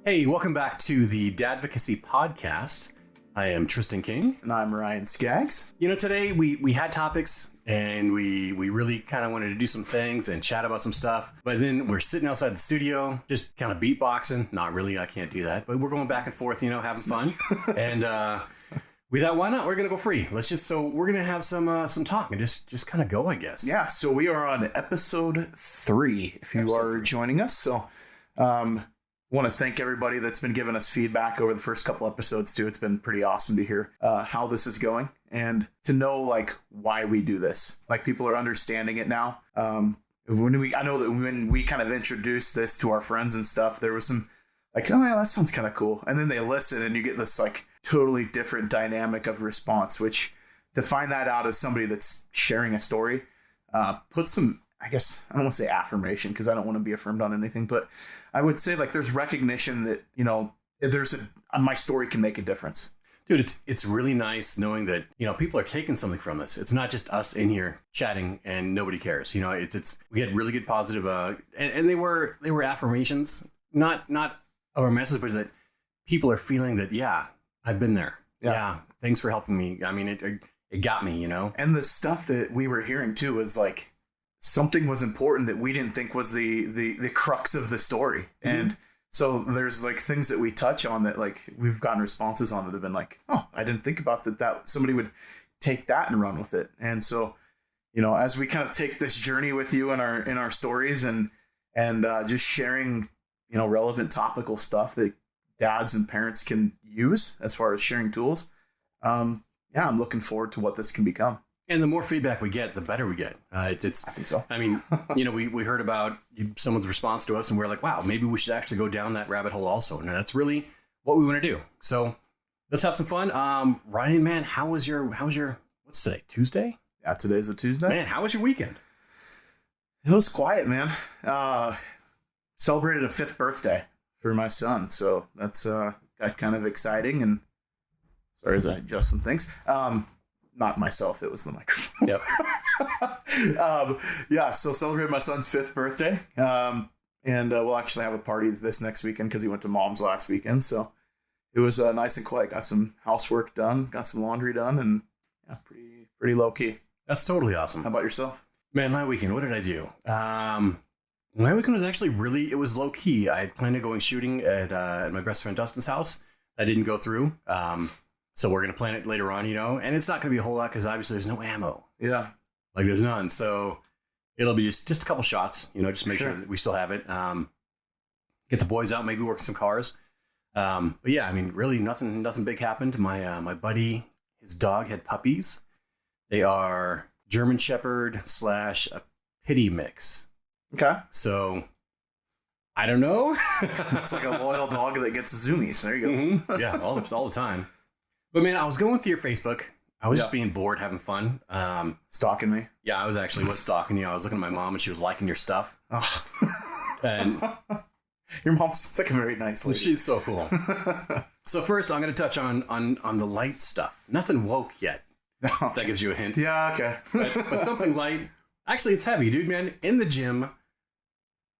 Hey, welcome back to the Dadvocacy podcast. I am Tristan King. And I'm Ryan Skaggs. You know, today we had topics and we really kind of wanted to do some things and chat about some stuff. But then we're sitting outside the studio, just kind of beatboxing. Not really, I can't do that. But we're going back and forth, you know, having fun. And we thought, why not? We're going to go free. We're going to have some talk and just kind of go, I guess. Yeah, so we are on episode 3, if you are joining us. So, want to thank everybody that's been giving us feedback over the first couple episodes too. It's been pretty awesome to hear how this is going and to know like why we do this. Like people are understanding it now. I know that when we kind of introduced this to our friends and stuff, there was some like, oh yeah, that sounds kind of cool. And then they listen and you get this like totally different dynamic of response, which to find that out as somebody that's sharing a story, puts some, I guess I don't want to say affirmation because I don't want to be affirmed on anything, but I would say like there's recognition that, you know, my story can make a difference. Dude, it's really nice knowing that, you know, people are taking something from this. It's not just us in here chatting and nobody cares. You know, we had really good positive, and they were affirmations, not our message, but that people are feeling that, yeah, I've been there. Yeah. Thanks for helping me. I mean, it got me, you know? And the stuff that we were hearing too was like, something was important that we didn't think was the crux of the story. Mm-hmm. And so there's like things that we touch on that like we've gotten responses on that have been like, oh, I didn't think about that somebody would take that and run with it. And so, you know, as we kind of take this journey with you in our stories and just sharing, you know, relevant topical stuff that dads and parents can use as far as sharing tools. I'm looking forward to what this can become. And the more feedback we get, the better we get. I think so. I mean, you know, we heard about someone's response to us and we're like, wow, maybe we should actually go down that rabbit hole also. And that's really what we want to do. So let's have some fun. Ryan, man, how was your, what's today? Tuesday? Yeah, today's a Tuesday. Man, how was your weekend? It was quiet, man. Celebrated a 5th birthday for my son. So that's got kind of exciting. And sorry as I adjust some things. Not myself, it was the microphone. Yep. So celebrated my son's 5th birthday. And we'll actually have a party this next weekend because he went to mom's last weekend. So it was nice and quiet. Got some housework done, got some laundry done, and yeah, pretty low key. That's totally awesome. How about yourself? Man, my weekend, what did I do? My weekend was actually it was low key. I had planned on going shooting at my best friend Dustin's house. That didn't go through. So we're going to plan it later on, you know, and it's not going to be a whole lot because obviously there's no ammo. Yeah. Like there's none. So it'll be just a couple shots, you know, just make sure that we still have it. Get the boys out, maybe work some cars. But yeah, I mean, really nothing big happened. My buddy, his dog had puppies. They are German Shepherd / a pity mix. Okay. So I don't know. It's like a loyal dog that gets zoomies. There you go. Mm-hmm. Yeah, all the time. But man, I was going through your Facebook. I was just being bored, having fun. Stalking me? Yeah, I was stalking you. I was looking at my mom and she was liking your stuff. Oh. And your mom seems like a very nice lady. She's so cool. So first, I'm going to touch on the light stuff. Nothing woke yet. If that gives you a hint. Yeah, okay. but something light. Actually, it's heavy, dude, man. In the gym.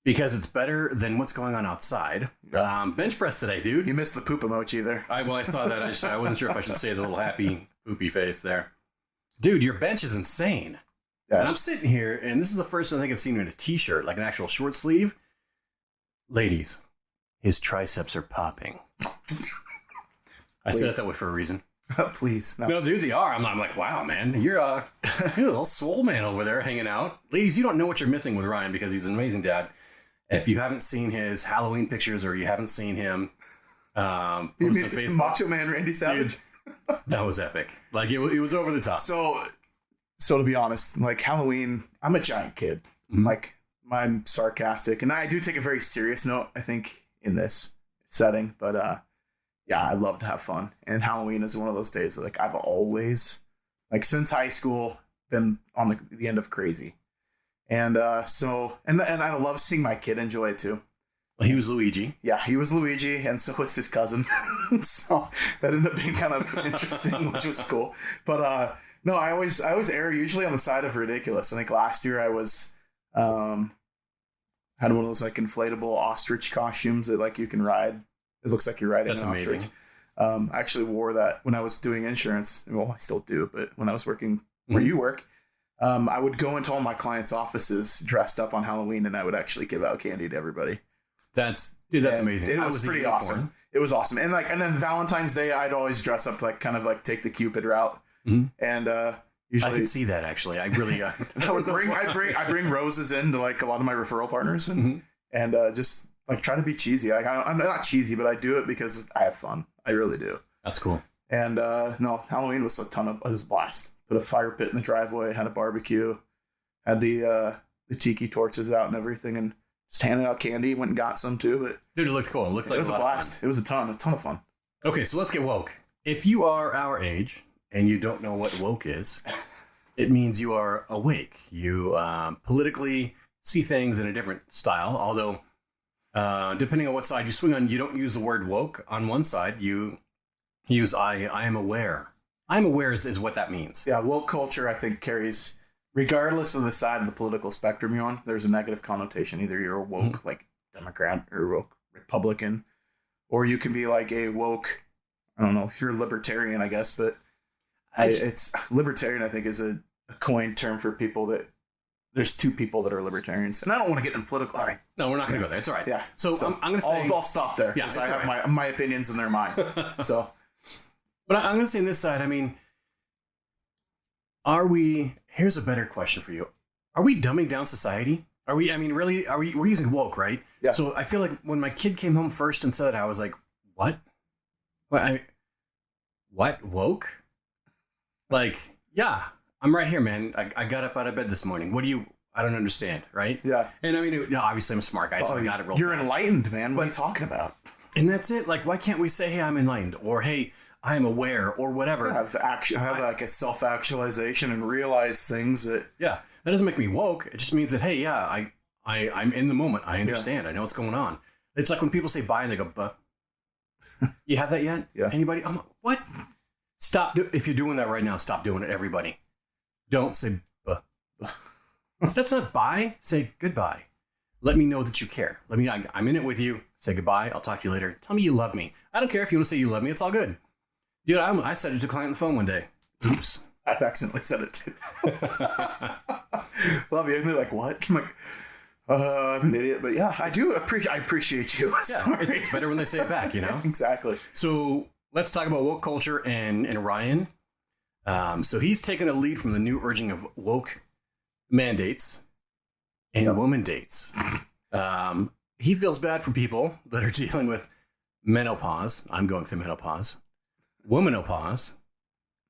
Because it's better than what's going on outside. Bench press today, dude. You missed the poop emoji there. I saw that. I wasn't sure if I should say the little happy poopy face there. Dude, your bench is insane. Yeah. And I'm sitting here, and this is the first time I think I've seen you in a t-shirt, like an actual short sleeve. Ladies, his triceps are popping. I said it that way for a reason. Please. No, dude, they are. I'm like, wow, man. You're a little swole man over there hanging out. Ladies, you don't know what you're missing with Ryan because he's an amazing dad. If you haven't seen his Halloween pictures or you haven't seen him post on Facebook. Macho Man Randy Savage? Dude, that was epic. Like, it was over the top. So to be honest, like Halloween, I'm a giant kid. Mm-hmm. Like, I'm sarcastic. And I do take a very serious note, I think, in this setting. But, yeah, I love to have fun. And Halloween is one of those days that, like, I've always, like, since high school, been on the end of crazy. And so I love seeing my kid enjoy it too. Well, he was Luigi. Yeah, he was Luigi, and so was his cousin. So that ended up being kind of interesting, which was cool. But no, I always err usually on the side of ridiculous. I think last year I was had one of those like inflatable ostrich costumes that like you can ride It looks like you're riding That's an amazing. ostrich. I actually wore that when I was doing insurance. Well, I still do, but when I was working where you work, I would go into all my clients' offices dressed up on Halloween, and I would actually give out candy to everybody. That's amazing. It was pretty awesome. It was awesome. And then Valentine's Day, I'd always dress up kind of take the Cupid route. And usually I can see that actually. I really I bring roses in to a lot of my referral partners and just try to be cheesy. I'm not cheesy, but I do it because I have fun. I really do. That's cool. And no, Halloween was it was a blast. Put a fire pit in the driveway, had a barbecue, had the tiki torches out and everything, and just handed out candy. Went and got some too. But dude, it looked cool. It looked like it was a blast. It was a ton of fun. Okay, so let's get woke. If you are our age and you don't know what woke is, it means you are awake. You politically see things in a different style. Although, depending on what side you swing on, you don't use the word woke. On one side, you use I am aware. I'm aware is what that means. Yeah, woke culture, I think, carries, regardless of the side of the political spectrum you're on, there's a negative connotation. Either you're a woke, Democrat, or woke Republican, or you can be a woke, I don't know, if you're a libertarian, I guess, but it's libertarian, I think, is a coined term for people that, there's two people that are libertarians. And I don't want to get into political. All right. No, we're not going to go there. It's all right. Yeah. So I'm going to say... I'll stop there. Yeah, I have my opinions and they're mine. So... But I'm going to say on this side, I mean, here's a better question for you. Are we dumbing down society? We're using woke, right? Yeah. So I feel like when my kid came home first and said it, I was like, what? What? Woke? Yeah, I'm right here, man. I got up out of bed this morning. I don't understand, right? Yeah. And obviously I'm a smart guy, so I got it real fast. You're enlightened, man. What are you talking about? And that's it. Why can't we say, hey, I'm enlightened? Or, hey, I am aware, or whatever. Have a self-actualization and realize things that... Yeah, that doesn't make me woke. It just means that, hey, yeah, I'm in the moment. I understand. Yeah. I know what's going on. It's like when people say bye and they go, buh. You have that yet? Yeah. Anybody? I'm like, what? Stop. If you're doing that right now, stop doing it, everybody. Don't say buh. That's not bye. Say goodbye. Let me know that you care. I'm in it with you. Say goodbye. I'll talk to you later. Tell me you love me. I don't care if you want to say you love me. It's all good. Dude, I said it to a client on the phone one day. Oops. I've accidentally said it too. Love you. And they're like, what? I'm like, I'm an idiot. But yeah, I appreciate you. Yeah, it's better when they say it back, you know? Exactly. So let's talk about woke culture and Ryan. So he's taken a lead from the new urging of woke mandates and woman dates. He feels bad for people that are dealing with menopause. I'm going through menopause. Womanopause,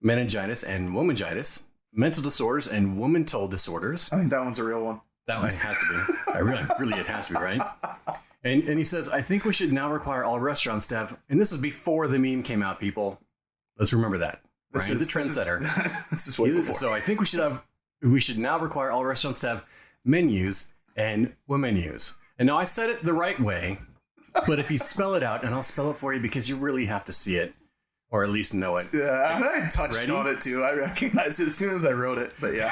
meningitis and womangitis, mental disorders and woman-told disorders. I think that one's a real one. That one has to be. Really, it has to be, right? And he says, I think we should now require all restaurant staff, and this is before the meme came out, people. Let's remember that. Ryan's a trendsetter. This is way before. So I think we should now require all restaurant staff menus and womenus. And now I said it the right way, but if you spell it out, and I'll spell it for you because you really have to see it. Or at least know it. Yeah, I touched on it too. I recognized it as soon as I wrote it, but yeah.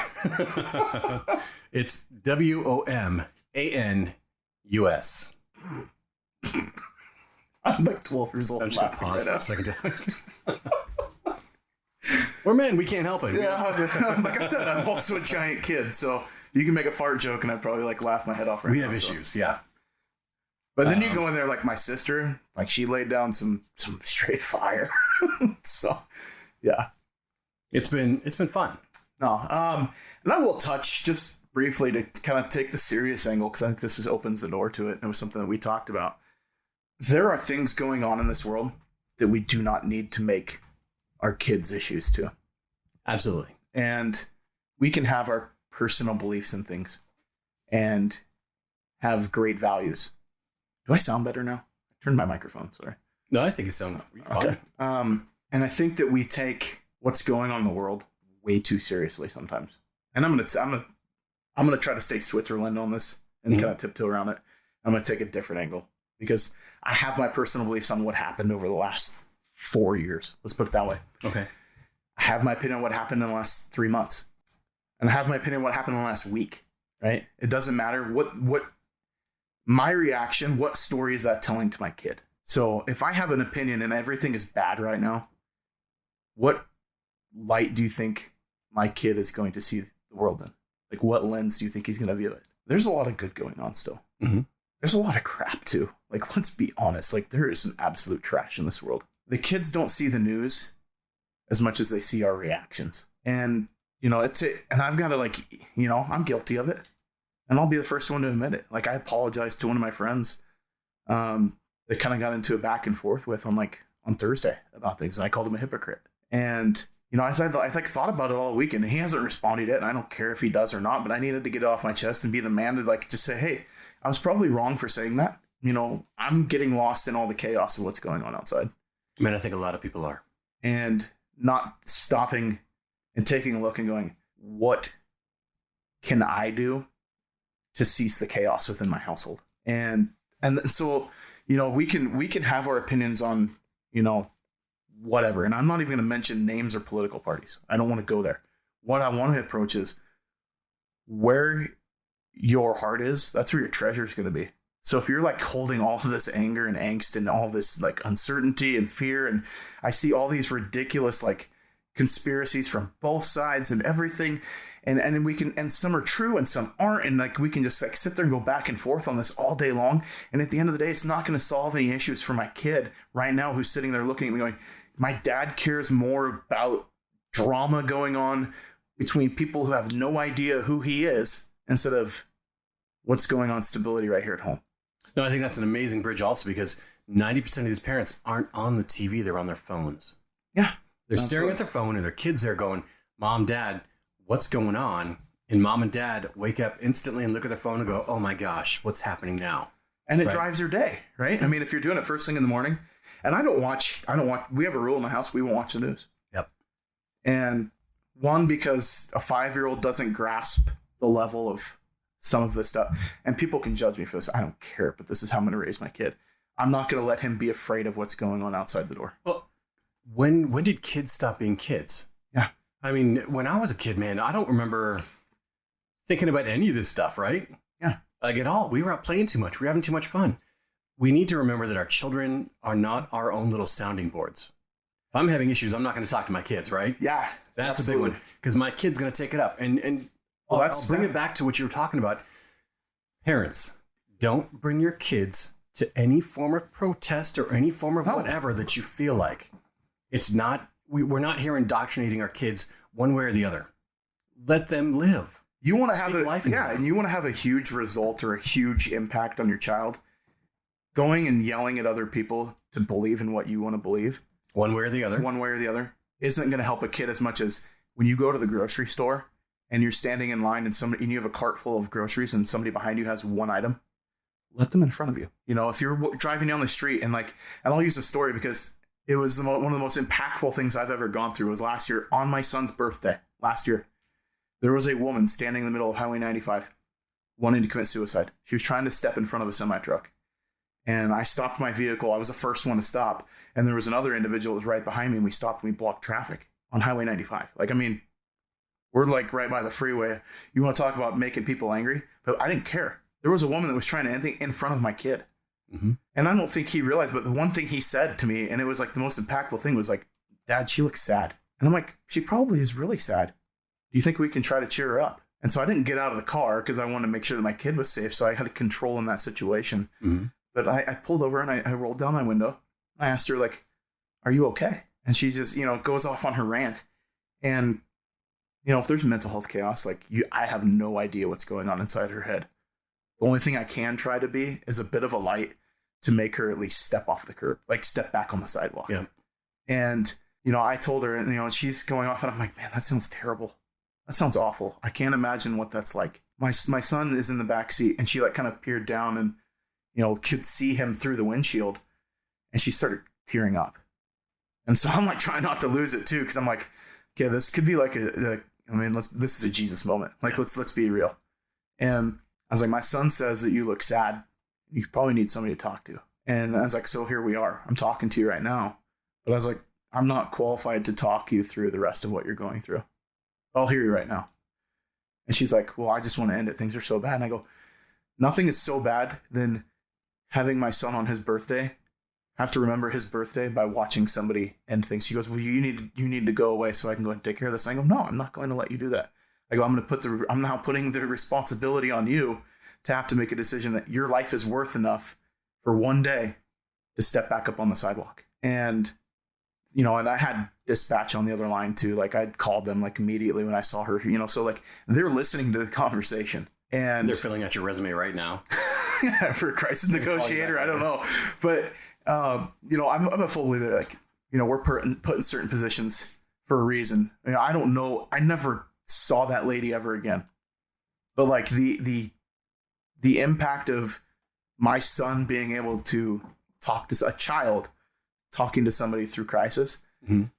It's WOMANUS. I'm like 12 years old. I'm just going to pause for a second. We're men, we can't help it. Yeah, like I said, I'm also a giant kid, so you can make a fart joke and I'd probably laugh my head off right now. We have issues, yeah. But then you go in there like my sister, she laid down some straight fire. So, yeah, it's been fun. No, and I will touch just briefly to kind of take the serious angle because I think this opens the door to it. And it was something that we talked about. There are things going on in this world that we do not need to make our kids' issues to. Absolutely, and we can have our personal beliefs in things and have great values. Do I sound better now? I turned my microphone. Sorry. No, I think it sounds fine. Okay. And I think that we take what's going on in the world way too seriously sometimes. And I'm gonna try to stay Switzerland on this and kind of tiptoe around it. I'm gonna take a different angle because I have my personal beliefs on what happened over the last 4 years. Let's put it that way. Okay. I have my opinion on what happened in the last 3 months, and I have my opinion on what happened in the last week. Right? It doesn't matter what my reaction. What story is that telling to my kid? So if I have an opinion and everything is bad right now, what light do you think my kid is going to see the world in? Like, what lens do you think he's going to view it? There's a lot of good going on still. Mm-hmm. There's a lot of crap too. Like, let's be honest. Like, there is some absolute trash in this world. The kids don't see the news as much as they see our reactions. And, you know, it's it. And I've got to, like, you know, I'm guilty of it. And I'll be the first one to admit it. Like, I apologized to one of my friends that kind of got into a back and forth with on Thursday about things. And I called him a hypocrite. And, you know, I thought about it all weekend. And he hasn't responded yet. And I don't care if he does or not. But I needed to get it off my chest and be the man to, like, just say, hey, I was probably wrong for saying that. You know, I'm getting lost in all the chaos of what's going on outside. I mean, I think a lot of people are. And not stopping and taking a look and going, what can I do to cease the chaos within my household? And so, you know, we can have our opinions on, you know, whatever. And I'm not even going to mention names or political parties. I don't want to go there. What I want to approach is where your heart is, that's where your treasure is going to be. So if you're like holding all of this anger and angst and all this like uncertainty and fear, and I see all these ridiculous like conspiracies from both sides and everything, and we can, and some are true and some aren't, and like we can just like sit there and go back and forth on this all day long, and at the end of the day, it's not going to solve any issues for my kid right now who's sitting there looking at me going, my dad cares more about drama going on between people who have no idea who he is instead of what's going on, stability right here at home. No, I think that's an amazing bridge also, because 90% of these parents aren't on the TV. They're on their phones. Yeah. They're staring at their phone, and their kids there going, Mom, Dad, what's going on? And Mom and Dad wake up instantly and look at their phone and go, oh my gosh, what's happening now? And it drives their day, right? I mean, if you're doing it first thing in the morning, and I don't watch, we have a rule in the house, we won't watch the news. Yep. And one, because a 5-year-old doesn't grasp the level of some of this stuff, and people can judge me for this. I don't care, but this is how I'm going to raise my kid. I'm not going to let him be afraid of what's going on outside the door. Well, when did kids stop being kids? Yeah. I mean, when I was a kid, man, I don't remember thinking about any of this stuff, right? Yeah. Like at all. We were out playing too much. We were having too much fun. We need to remember that our children are not our own little sounding boards. If I'm having issues, I'm not going to talk to my kids, right? Yeah. That's absolutely. a big one, because my kid's going to take it up. And I'll bring it back to what you were talking about. Parents, don't bring your kids to any form of protest or any form of whatever that you feel like. It's not, we're not here indoctrinating our kids one way or the other. Let them live. You want to have life, and you want to have a huge result or a huge impact on your child. Going and yelling at other people to believe in what you want to believe, one way or the other, isn't going to help a kid as much as when you go to the grocery store and you're standing in line and you have a cart full of groceries and somebody behind you has one item. Let them in front of you. You know, if you're driving down the street and I'll use a story because it was one of the most impactful things I've ever gone through. It was last year on my son's birthday. Last year, there was a woman standing in the middle of Highway 95 wanting to commit suicide. She was trying to step in front of a semi-truck. And I stopped my vehicle. I was the first one to stop. And there was another individual that was right behind me, and we stopped and we blocked traffic on Highway 95. Like, I mean, we're like right by the freeway. You want to talk about making people angry? But I didn't care. There was a woman that was trying to end anything in front of my kid. Mm-hmm. And I don't think he realized, but the one thing he said to me, and it was like the most impactful thing, was like, Dad, she looks sad. And I'm like, she probably is really sad. Do you think we can try to cheer her up? And so I didn't get out of the car because I wanted to make sure that my kid was safe. So I had control in that situation. Mm-hmm. But I pulled over and I rolled down my window. I asked her, like, are you okay? And she just, goes off on her rant. And, if there's mental health chaos, I have no idea what's going on inside her head. The only thing I can try to be is a bit of a light to make her at least step off the curb, like step back on the sidewalk. Yeah. And, I told her, and, she's going off and I'm like, man, that sounds terrible. That sounds awful. I can't imagine what that's like. My son is in the back seat and she kind of peered down and, could see him through the windshield, and she started tearing up. And so I'm trying not to lose it too. Cause I'm like, okay, this could be this is a Jesus moment. Let's be real. And I was like, my son says that you look sad. You probably need somebody to talk to. And I was like, so here we are. I'm talking to you right now. But I was like, I'm not qualified to talk you through the rest of what you're going through. I'll hear you right now. And she's like, well, I just want to end it. Things are so bad. And I go, nothing is so bad than having my son on his birthday have to remember his birthday by watching somebody end things. She goes, well, you need to go away so I can go and take care of this. I go, no, I'm not going to let you do that. I go, I'm now putting the responsibility on you to have to make a decision that your life is worth enough for one day to step back up on the sidewalk. And, and I had dispatch on the other line too. Like I'd called them like immediately when I saw her, so like they're listening to the conversation and they're filling out your resume right now. For a crisis negotiator. I don't know. But, I'm a full believer. Like, we're put in certain positions for a reason. I don't know. I never saw that lady ever again. But like the impact of my son being able to talk to a child, talking to somebody through crisis,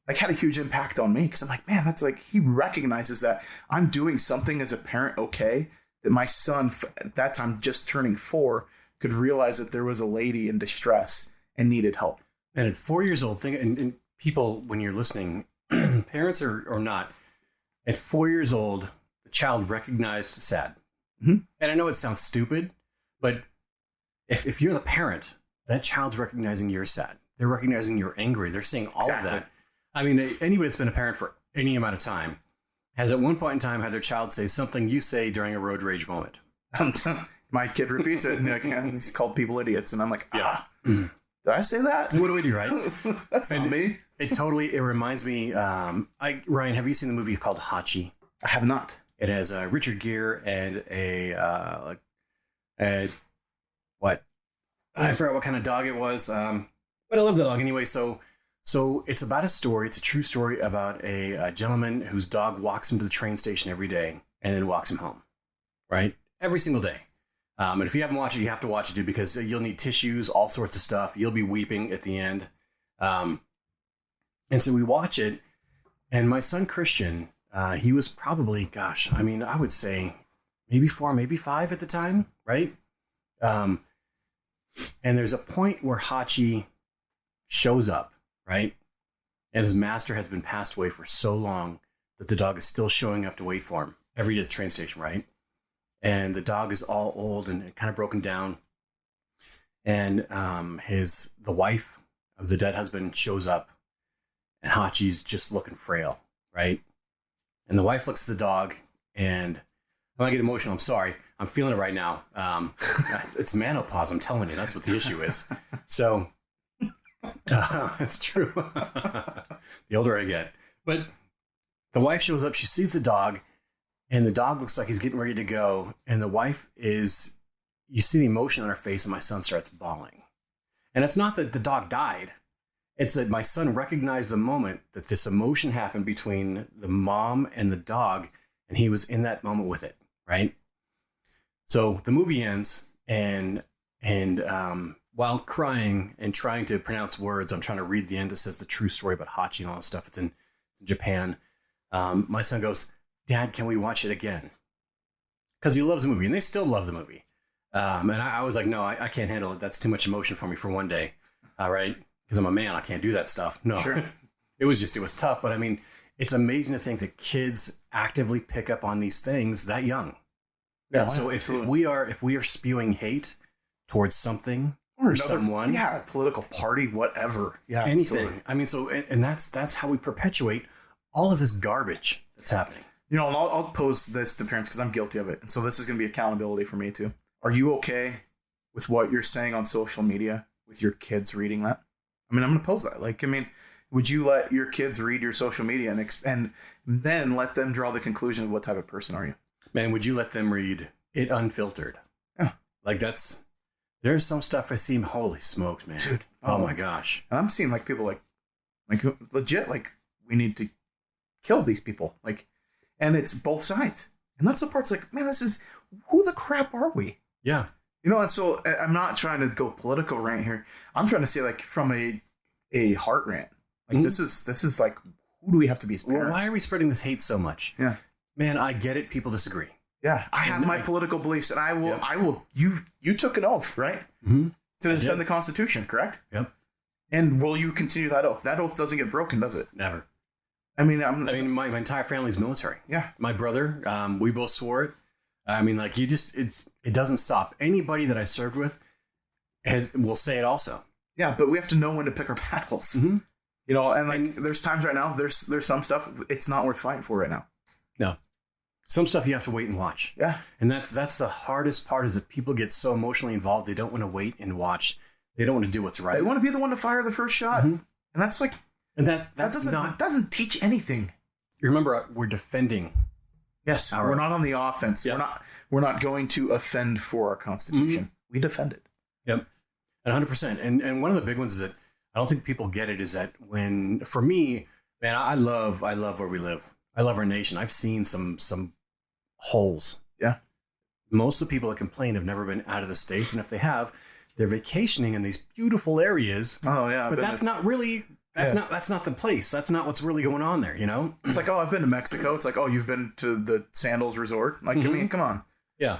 like had a huge impact on me. Because I'm like, man, that's like, he recognizes that I'm doing something as a parent. Okay. That my son at that time, just turning 4, could realize that there was a lady in distress and needed help. And at 4 years old, and people, when you're listening, parents or not, at 4 years old, the child recognized sad. And I know it sounds stupid, but if you're the parent, that child's recognizing you're sad. They're recognizing you're angry. They're seeing all of that. I mean, anybody that's been a parent for any amount of time has at one point in time had their child say something you say during a road rage moment. My kid repeats it, and he's called people idiots, and I'm like, did I say that? What do we do, right? That's not me. It reminds me. Ryan, have you seen the movie called Hachi? I have not. It has Richard Gere and what? I forgot what kind of dog it was. But I love the dog anyway. So it's about a story. It's a true story about a gentleman whose dog walks him to the train station every day and then walks him home, right? Every single day. And if you haven't watched it, you have to watch it, dude, because you'll need tissues, all sorts of stuff. You'll be weeping at the end. And so we watch it, and my son Christian, he was probably, I would say maybe 4, maybe 5 at the time, right? And there's a point where Hachi shows up, right? And his master has been passed away for so long that the dog is still showing up to wait for him every day at the train station, right? And the dog is all old and kind of broken down. And the wife of the dead husband shows up, and Hachi's just looking frail, right? And the wife looks at the dog, and when I get emotional, I'm sorry. I'm feeling it right now. It's menopause, I'm telling you. That's what the issue is. So, it's true. The older I get. But the wife shows up, she sees the dog, and the dog looks like he's getting ready to go. And the wife you see the emotion on her face, and my son starts bawling. And it's not that the dog died. It's that my son recognized the moment that this emotion happened between the mom and the dog, and he was in that moment with it, right? So the movie ends, and while crying and trying to pronounce words, I'm trying to read the end. It says the true story about Hachi and all this stuff. It's in Japan. My son goes, Dad, can we watch it again? Because he loves the movie, and they still love the movie. And I was like, no, I can't handle it. That's too much emotion for me for one day. All right. Because I'm a man. I can't do that stuff. No, sure. It was tough. But I mean, it's amazing to think that kids actively pick up on these things that young. Yeah. So if we are spewing hate towards something or someone, political party, whatever, anything. Absolutely. I mean, so and that's how we perpetuate all of this garbage that's happening. And I'll pose this to parents because I'm guilty of it, and so this is going to be accountability for me too. Are you okay with what you're saying on social media with your kids reading that? I mean, I'm going to pose that. Like, I mean, would you let your kids read your social media and then let them draw the conclusion of what type of person are you? Man, would you let them read it unfiltered? Yeah. Like there's some stuff I see, holy smokes, man. Dude. Oh my gosh. And I'm seeing like people like legit, like we need to kill these people. Like, and it's both sides. And that's the part's like, man, who the crap are we? Yeah. And so I'm not trying to go political rant here. I'm trying to say like from a heart rant. Like this is like, who do we have to be as parents? Well, why are we spreading this hate so much? Yeah. Man, I get it. People disagree. Yeah. I have my political beliefs, and I will, you took an oath, right? Mm-hmm. To defend the Constitution, correct? Yep. And will you continue that oath? That oath doesn't get broken, does it? Never. I mean, my entire family's military. Yeah. My brother, we both swore it. I mean, like it doesn't stop. Anybody that I served with will say it also. Yeah, but we have to know when to pick our battles. Mm-hmm. You know, and like there's times right now, there's some stuff it's not worth fighting for right now. No. Some stuff you have to wait and watch. Yeah. And that's the hardest part, is that people get so emotionally involved. They don't want to wait and watch. They don't want to do what's right. They want to be the one to fire the first shot. Mm-hmm. And that's like, and that doesn't teach anything. You remember, we're defending. Yes. We're not on the offense. Yep. We're not going to offend for our Constitution. Mm-hmm. We defend it. Yep. And 100%. And one of the big ones is that I don't think people get it, is that for me, man, I love where we live. I love our nation. I've seen some holes. Yeah. Most of the people that complain have never been out of the States. And if they have, they're vacationing in these beautiful areas. Oh yeah. But that's not the place. That's not what's really going on there, you know? It's like, oh, I've been to Mexico. It's like, oh, you've been to the Sandals Resort. Like, I mean, come on. Yeah.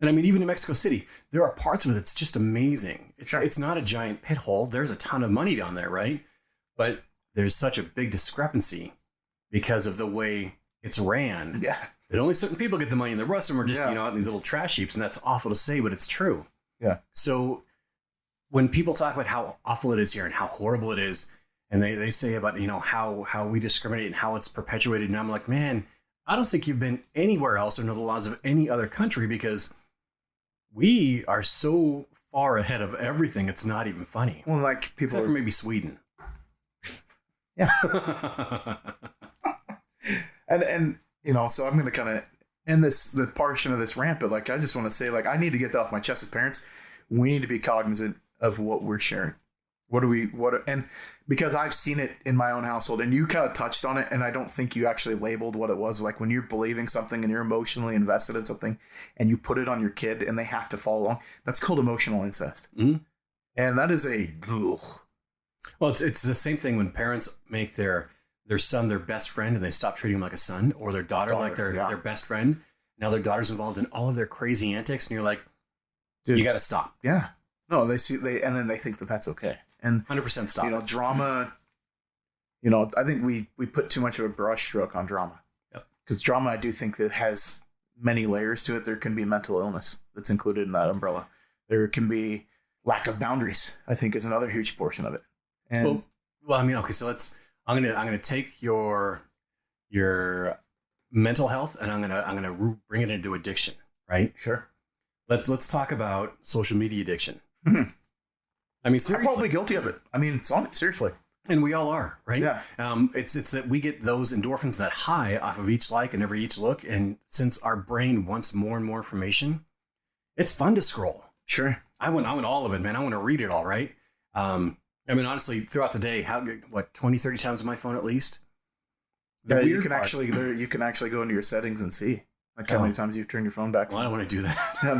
And I mean, even in Mexico City, there are parts of it that's just amazing. It's not a giant pit hole. There's a ton of money down there, right? But there's such a big discrepancy because of the way it's ran. Yeah. That only certain people get the money, and the rest of them are just, out in these little trash heaps. And that's awful to say, but it's true. Yeah. So when people talk about how awful it is here and how horrible it is, and they say about, how we discriminate and how it's perpetuated, and I'm like, man, I don't think you've been anywhere else or know the laws of any other country, because we are so far ahead of everything. It's not even funny. Well, like people, except for maybe Sweden. Yeah. and so I'm going to kind of end the portion of this rant, but like, I just want to say, like, I need to get that off my chest as parents. We need to be cognizant of what we're sharing. And because I've seen it in my own household, and you kind of touched on it, and I don't think you actually labeled what it was. Like when you're believing something and you're emotionally invested in something and you put it on your kid and they have to follow along, that's called emotional incest. Mm-hmm. And that is well, it's the same thing when parents make their son their best friend and they stop treating him like a son, or their daughter like their best friend. Now their daughter's involved in all of their crazy antics, and you're like, dude, you got to stop. Yeah. No, and then they think that that's okay. And 100% stop. Drama, I think we put too much of a brush stroke on drama. Yep. Because drama, I do think that has many layers to it. There can be mental illness that's included in that umbrella. There can be lack of boundaries, I think, is another huge portion of it. And well, I mean, okay, so I'm gonna take your mental health and I'm gonna bring it into addiction, right? Sure. Let's talk about social media addiction. Mm-hmm. I mean, seriously. I'm probably guilty of it. I mean, seriously. And we all are, right? Yeah. It's that we get those endorphins, that high off of each like and every each look. And since our brain wants more and more information, it's fun to scroll. Sure. I want all of it, man. I want to read it all, right? I mean, honestly, throughout the day, 20, 30 times on my phone at least? You can actually go into your settings and see. Like how many times you've turned your phone back. Well, I don't want to do that. No,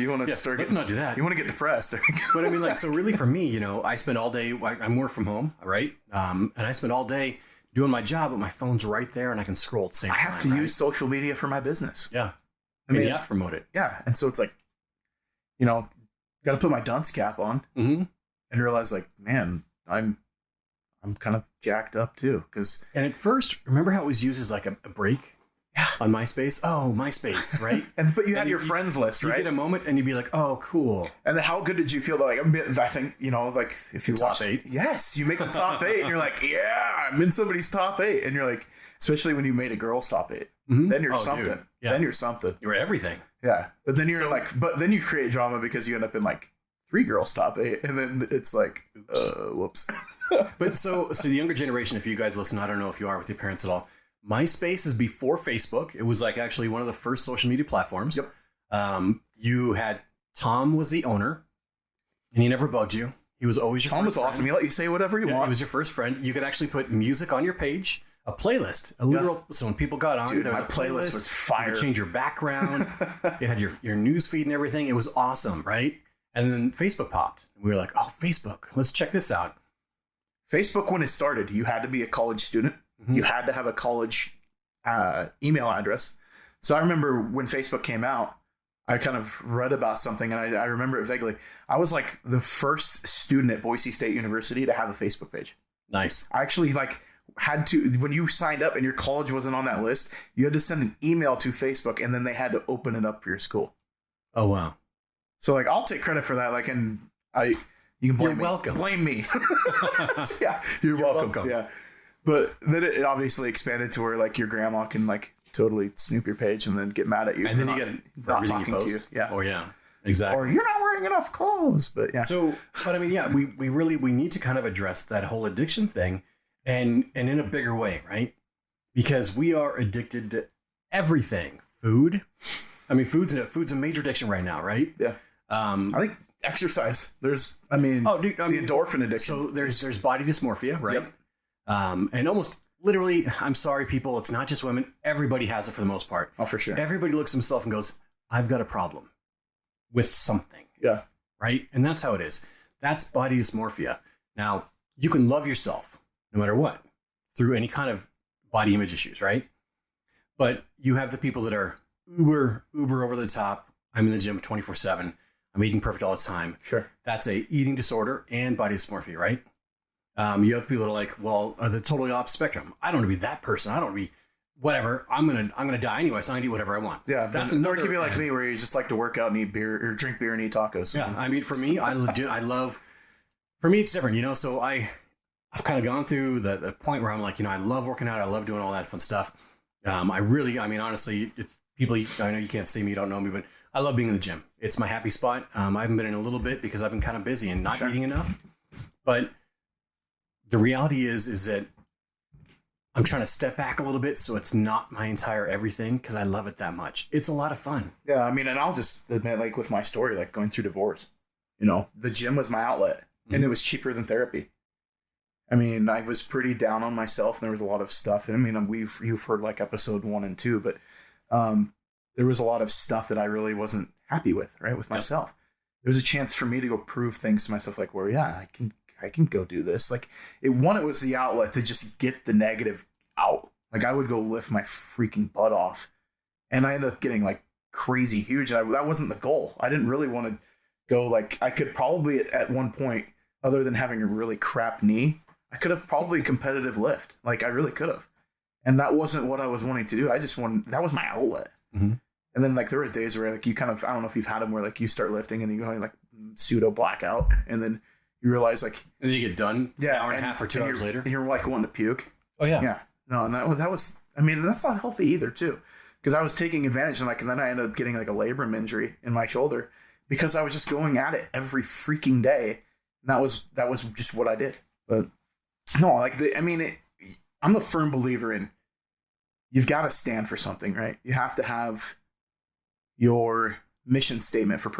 you want to start. Let's not do that. You want to get depressed. But I mean, so really for me, I spend all day. I'm work from home, right? And I spend all day doing my job, but my phone's right there, and I can scroll at the same time. I have to use social media for my business. Yeah, I mean, you have to promote it. Yeah, and so it's like, got to put my dunce cap on and realize, like, man, I'm kind of jacked up too. And at first, remember how it was used as like a break. Yeah. On MySpace? Oh, MySpace, right? But you had your friends list, right? You get a moment and you'd be like, oh, cool. And then how good did you feel that, like, I think, like if you watch top 8. Yes, you make the top 8 and you're like, yeah, I'm in somebody's top 8. And you're like, especially when you made a girl's top 8. Mm-hmm. Then you're something. Dude. Yeah. Then you're something. You're everything. Yeah. But then but then you create drama because you end up in like 3 girls top 8. And then it's like, whoops. But so the younger generation, if you guys listen, I don't know if you are with your parents at all. MySpace is before Facebook. It was like actually one of the first social media platforms. Yep. You had Tom was the owner, and he never bugged you. He was always your Tom was awesome. He let you say whatever you want. He was your first friend. You could actually put music on your page, a playlist, a literal. So when people got on, dude, there was my a playlist was fire. You could change your background. You had your news feed and everything. It was awesome, right? And then Facebook popped. We were like, oh, Facebook. Let's check this out. Facebook, when it started, you had to be a college student. Mm-hmm. You had to have a college email address. So I remember when Facebook came out, I kind of read about something, and I remember it vaguely. I was like the first student at Boise State University to have a Facebook page. Nice. I actually had to, when you signed up and your college wasn't on that list, you had to send an email to Facebook, and then they had to open it up for your school. Oh, wow. So I'll take credit for that. And I You can blame You're me. welcome. Blame me. Yeah, you're welcome. Yeah. But then it obviously expanded to where like your grandma can like totally snoop your page and then get mad at you. And then you get not talking to you. Yeah. Oh yeah. Exactly. Or you're not wearing enough clothes. But yeah. So, but I mean, yeah, we need to kind of address that whole addiction thing and in a bigger way, right? Because we are addicted to everything. Food. I mean, food's a major addiction right now, right? Yeah. I think exercise. The endorphin addiction. So there's body dysmorphia, right? Yep. And almost literally, I'm sorry, people, it's not just women. Everybody has it for the most part. Oh, for sure. Everybody looks at himself and goes, I've got a problem with something. Yeah. Right? And that's how it is. That's body dysmorphia. Now, you can love yourself no matter what through any kind of body image issues, right? But you have the people that are uber over the top. I'm in the gym 24/7. I'm eating perfect all the time. Sure. That's a eating disorder and body dysmorphia, right? You have people that are like, well, the totally opposite spectrum. I don't want to be that person. I don't want to be whatever. I'm gonna die anyway, so I can eat whatever I want. Yeah, that's another. Could be like me, where you just like to work out and eat beer or drink beer and eat tacos. Yeah, I mean, for me, I love. For me, it's different, you know. So I've kind of gone through the point where I'm like, you know, I love working out. I love doing all that fun stuff. I mean, honestly, it's people. I know you can't see me, you don't know me, but I love being in the gym. It's my happy spot. I haven't been in a little bit because I've been kind of busy and not eating enough. But the reality is that I'm trying to step back a little bit so it's not my entire everything because I love it that much. It's a lot of fun. Yeah, I mean, and I'll just admit, like with my story, like going through divorce, you know, the gym was my outlet and it was cheaper than therapy. I mean, I was pretty down on myself and there was a lot of stuff. And I mean, you've heard like episode 1 and 2, but there was a lot of stuff that I really wasn't happy with, right? With myself. There was a chance for me to go prove things to myself, like, well, yeah, I can go do this. Like it was the outlet to just get the negative out. Like I would go lift my freaking butt off and I ended up getting like crazy huge. And that wasn't the goal. I didn't really want to go like, I could probably at one point, other than having a really crap knee, I could have probably competitive lift. Like I really could have. And that wasn't what I was wanting to do. That was my outlet. Mm-hmm. And then like there were days where like you kind of, I don't know if you've had them where like you start lifting and you go like pseudo blackout and then you realize like, and then you get done an hour and a half or 2 hours later and you're like wanting to puke. Oh yeah. Yeah. No, and that was, I mean, that's not healthy either too. Because I was taking advantage and then I ended up getting like a labrum injury in my shoulder because I was just going at it every freaking day. And that was just what I did. But no, like I'm a firm believer in you've got to stand for something, right? You have to have your mission statement for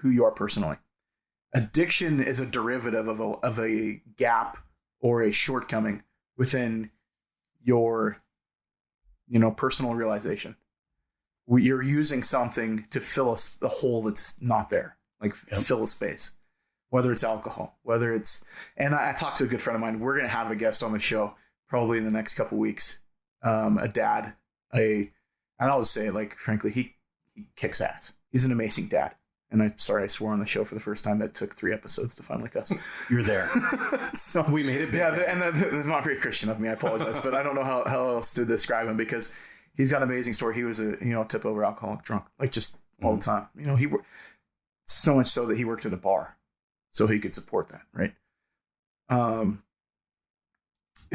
who you are personally. Addiction is a derivative of a gap or a shortcoming within your, personal realization. You're using something to fill a hole that's not there, like fill a space. Whether it's alcohol, and I talked to a good friend of mine. We're going to have a guest on the show probably in the next couple weeks. A dad, and I'll just say, like, frankly, he kicks ass. He's an amazing dad. And I swore on the show for the first time. That took 3 episodes to finally cuss. You're there. So we made it big. Yeah, and that's not very Christian of me. I apologize. But I don't know how else to describe him because he's got an amazing story. He was a tip over alcoholic drunk, like just all the time. He so much so that he worked at a bar so he could support that, right?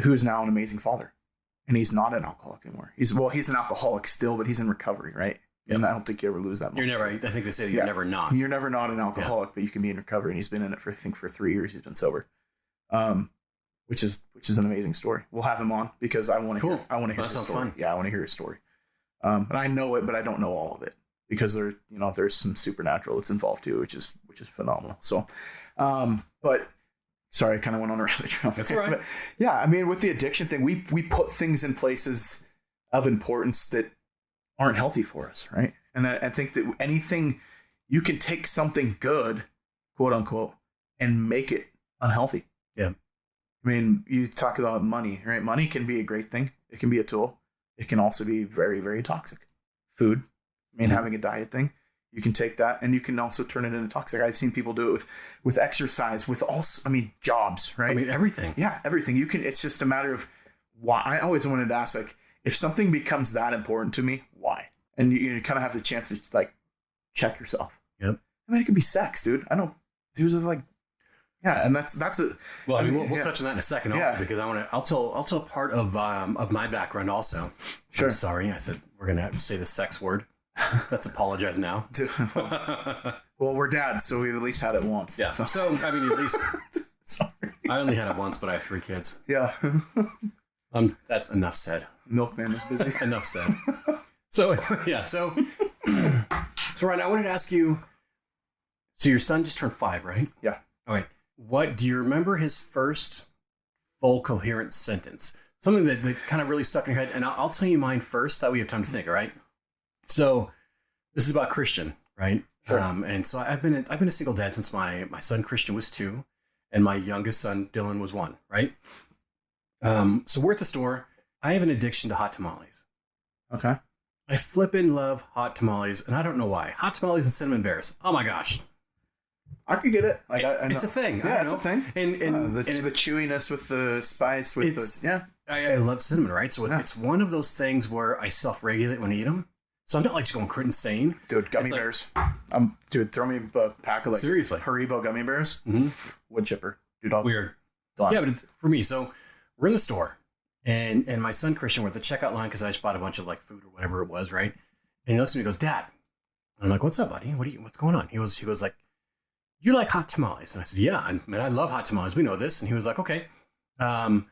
Who is now an amazing father. And he's not an alcoholic anymore. He's an alcoholic still, but he's in recovery, right? And I don't think you ever lose that moment. I think they say you're never not. You're never not an alcoholic, but you can be in recovery. And he's been in it for 3 years. He's been sober, which is an amazing story. We'll have him on because I want to hear his story. Fun. Yeah, I want to hear his story. And I know it, but I don't know all of it because there's some supernatural that's involved too, which is phenomenal. So, but sorry, I kind of went on a rabbit trail. That's all right. But yeah, I mean, with the addiction thing, we put things in places of importance that aren't healthy for us, right? And I think that anything, you can take something good, quote unquote, and make it unhealthy. Yeah. I mean, you talk about money, right? Money can be a great thing. It can be a tool. It can also be very, very toxic. Food, having a diet thing, you can take that and you can also turn it into toxic. I've seen people do it with exercise, with also, jobs, right? Everything. Yeah, everything. It's just a matter of why. I always wanted to ask, like, if something becomes that important to me, why? And you kind of have the chance to like check yourself. Yep. It could be sex, dude. I know dudes are like Yeah, and that's a. Well, I mean, we'll touch on that in a second, also, because I'll tell part of my background also. Sure. I'm sorry, I said we're gonna have to say the sex word. Let's apologize now. Well, we're dads, so we've at least had it once. Yeah. So I mean, at least. Sorry. I only had it once, but I have 3 kids. Yeah. That's enough said. Milkman is busy. Enough said. So yeah. So Ryan, I wanted to ask you. So your son just turned 5, right? Yeah. All right. What do you remember his first full coherent sentence? Something that kind of really stuck in your head. And I'll tell you mine first. That way you have time to think. All right. So this is about Christian, right? Sure. And so I've been a single dad since my son Christian was 2, and my youngest son Dylan was 1, right? So we're at the store. I have an addiction to hot tamales. Okay. I flippin' love hot tamales, and I don't know why. Hot tamales and cinnamon bears. Oh my gosh. I could get it. Like I know. It's a thing. Yeah, it's a thing. And the chewiness with the spice I love cinnamon, right? So it's one of those things where I self-regulate when I eat them. So I'm not like just going insane. Dude, gummy bears. Dude, throw me a pack of like seriously Haribo gummy bears. Mm-hmm. Wood chipper. Dude, weird. Done. Yeah, but it's for me. So we're in the store, and my son Christian, we're at the checkout line because I just bought a bunch of like food or whatever it was, right? And he looks at me and goes, "Dad." And I'm like, "What's up, buddy? What's going on?" He goes like, "You like hot tamales?" And I said, "Yeah, I love hot tamales. We know this." And he was like, "Okay, and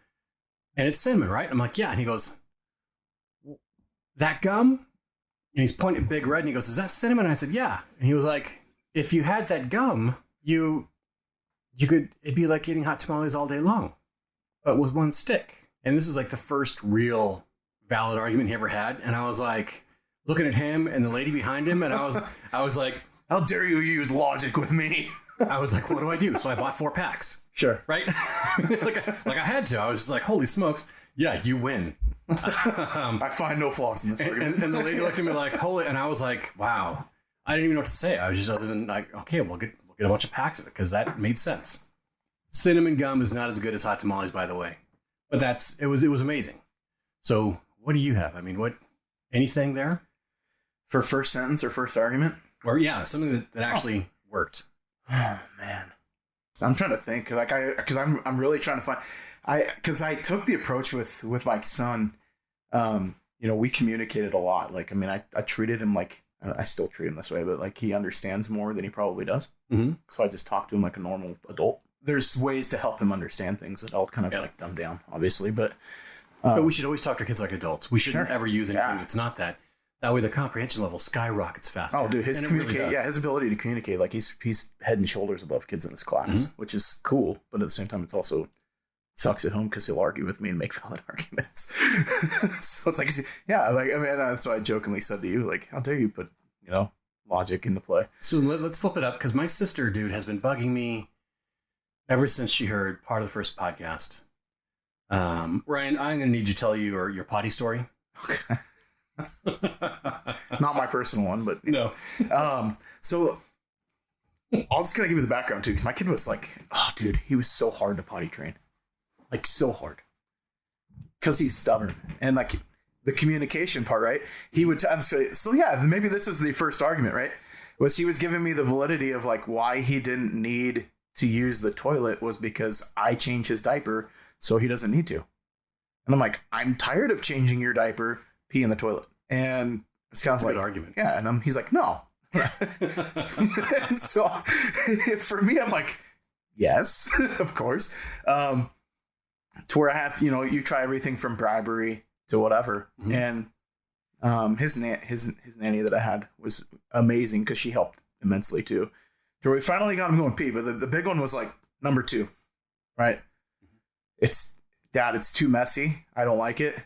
it's cinnamon, right?" I'm like, "Yeah." And he goes, "That gum?" And he's pointing big red, and he goes, "Is that cinnamon?" And I said, "Yeah." And he was like, "If you had that gum, you could, it'd be like eating hot tamales all day long, but with one stick." And this is like the first real valid argument he ever had. And I was like, looking at him and the lady behind him, and I was like, "How dare you use logic with me?" I was like, "What do I do?" So I bought 4 packs. Sure. Right? like I had to. I was just like, holy smokes. Yeah, you win. I find no flaws in this argument. And the lady looked at me like, holy, and I was like, wow. I didn't even know what to say. I was just other than like, okay, we'll get a bunch of packs of it because that made sense. Cinnamon gum is not as good as hot tamales, by the way. But it was amazing. So what do you have? I mean, anything there? For first sentence or first argument? Or yeah, something that actually worked. Oh man. I'm trying to think, because I'm really trying to find, because I took the approach with my son. We communicated a lot. Like, I mean, I treated him like, I still treat him this way, but like he understands more than he probably does. Mm-hmm. So I just talk to him like a normal adult. There's ways to help him understand things that I'll kind of like dumb down, obviously, but we should always talk to our kids like adults. We shouldn't ever use anything that's not that. That way, the comprehension level skyrockets faster. Oh, dude, his ability to communicate, like he's head and shoulders above kids in his class, which is cool. But at the same time, it's also sucks at home because he'll argue with me and make valid arguments. So it's like, yeah, like I mean, that's why I jokingly said to you, like, how dare you put logic into play? So let's flip it up because my sister, dude, has been bugging me ever since she heard part of the first podcast. Ryan, I'm going to need you to tell you your potty story. Okay. Not my personal one, but no. So I'll just kind of give you the background too, because my kid was like, oh, dude, he was so hard to potty train, like so hard, because he's stubborn and like the communication part, right? He would say, so yeah, maybe this is the first argument, right? Was he was giving me the validity of like why he didn't need to use the toilet was because I changed his diaper, so he doesn't need to. And I'm like, I'm tired of changing your diaper. Pee in the toilet. And it's kind of like, good argument. Yeah. And he's like, no. And so for me, I'm like, yes, of course. To where I have, you try everything from bribery to whatever. Mm-hmm. And his nanny that I had was amazing because she helped immensely too. So we finally got him going pee, but the big one was like number 2, right? It's, Dad, it's too messy. I don't like it.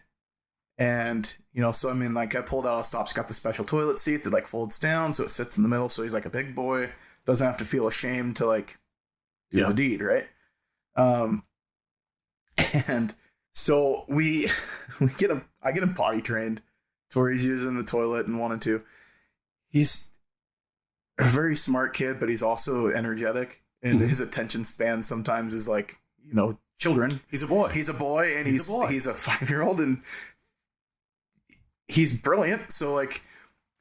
And, so I mean, like I pulled out a stop. It's got the special toilet seat that like folds down. So it sits in the middle. So he's like a big boy, doesn't have to feel ashamed to like do the deed. Right. And so I get him potty trained to where he's using the toilet and wanted to. He's a very smart kid, but he's also energetic, and his attention span sometimes is like, children. He's a boy. He's a boy, and he's a 5-year-old, and he's brilliant. So like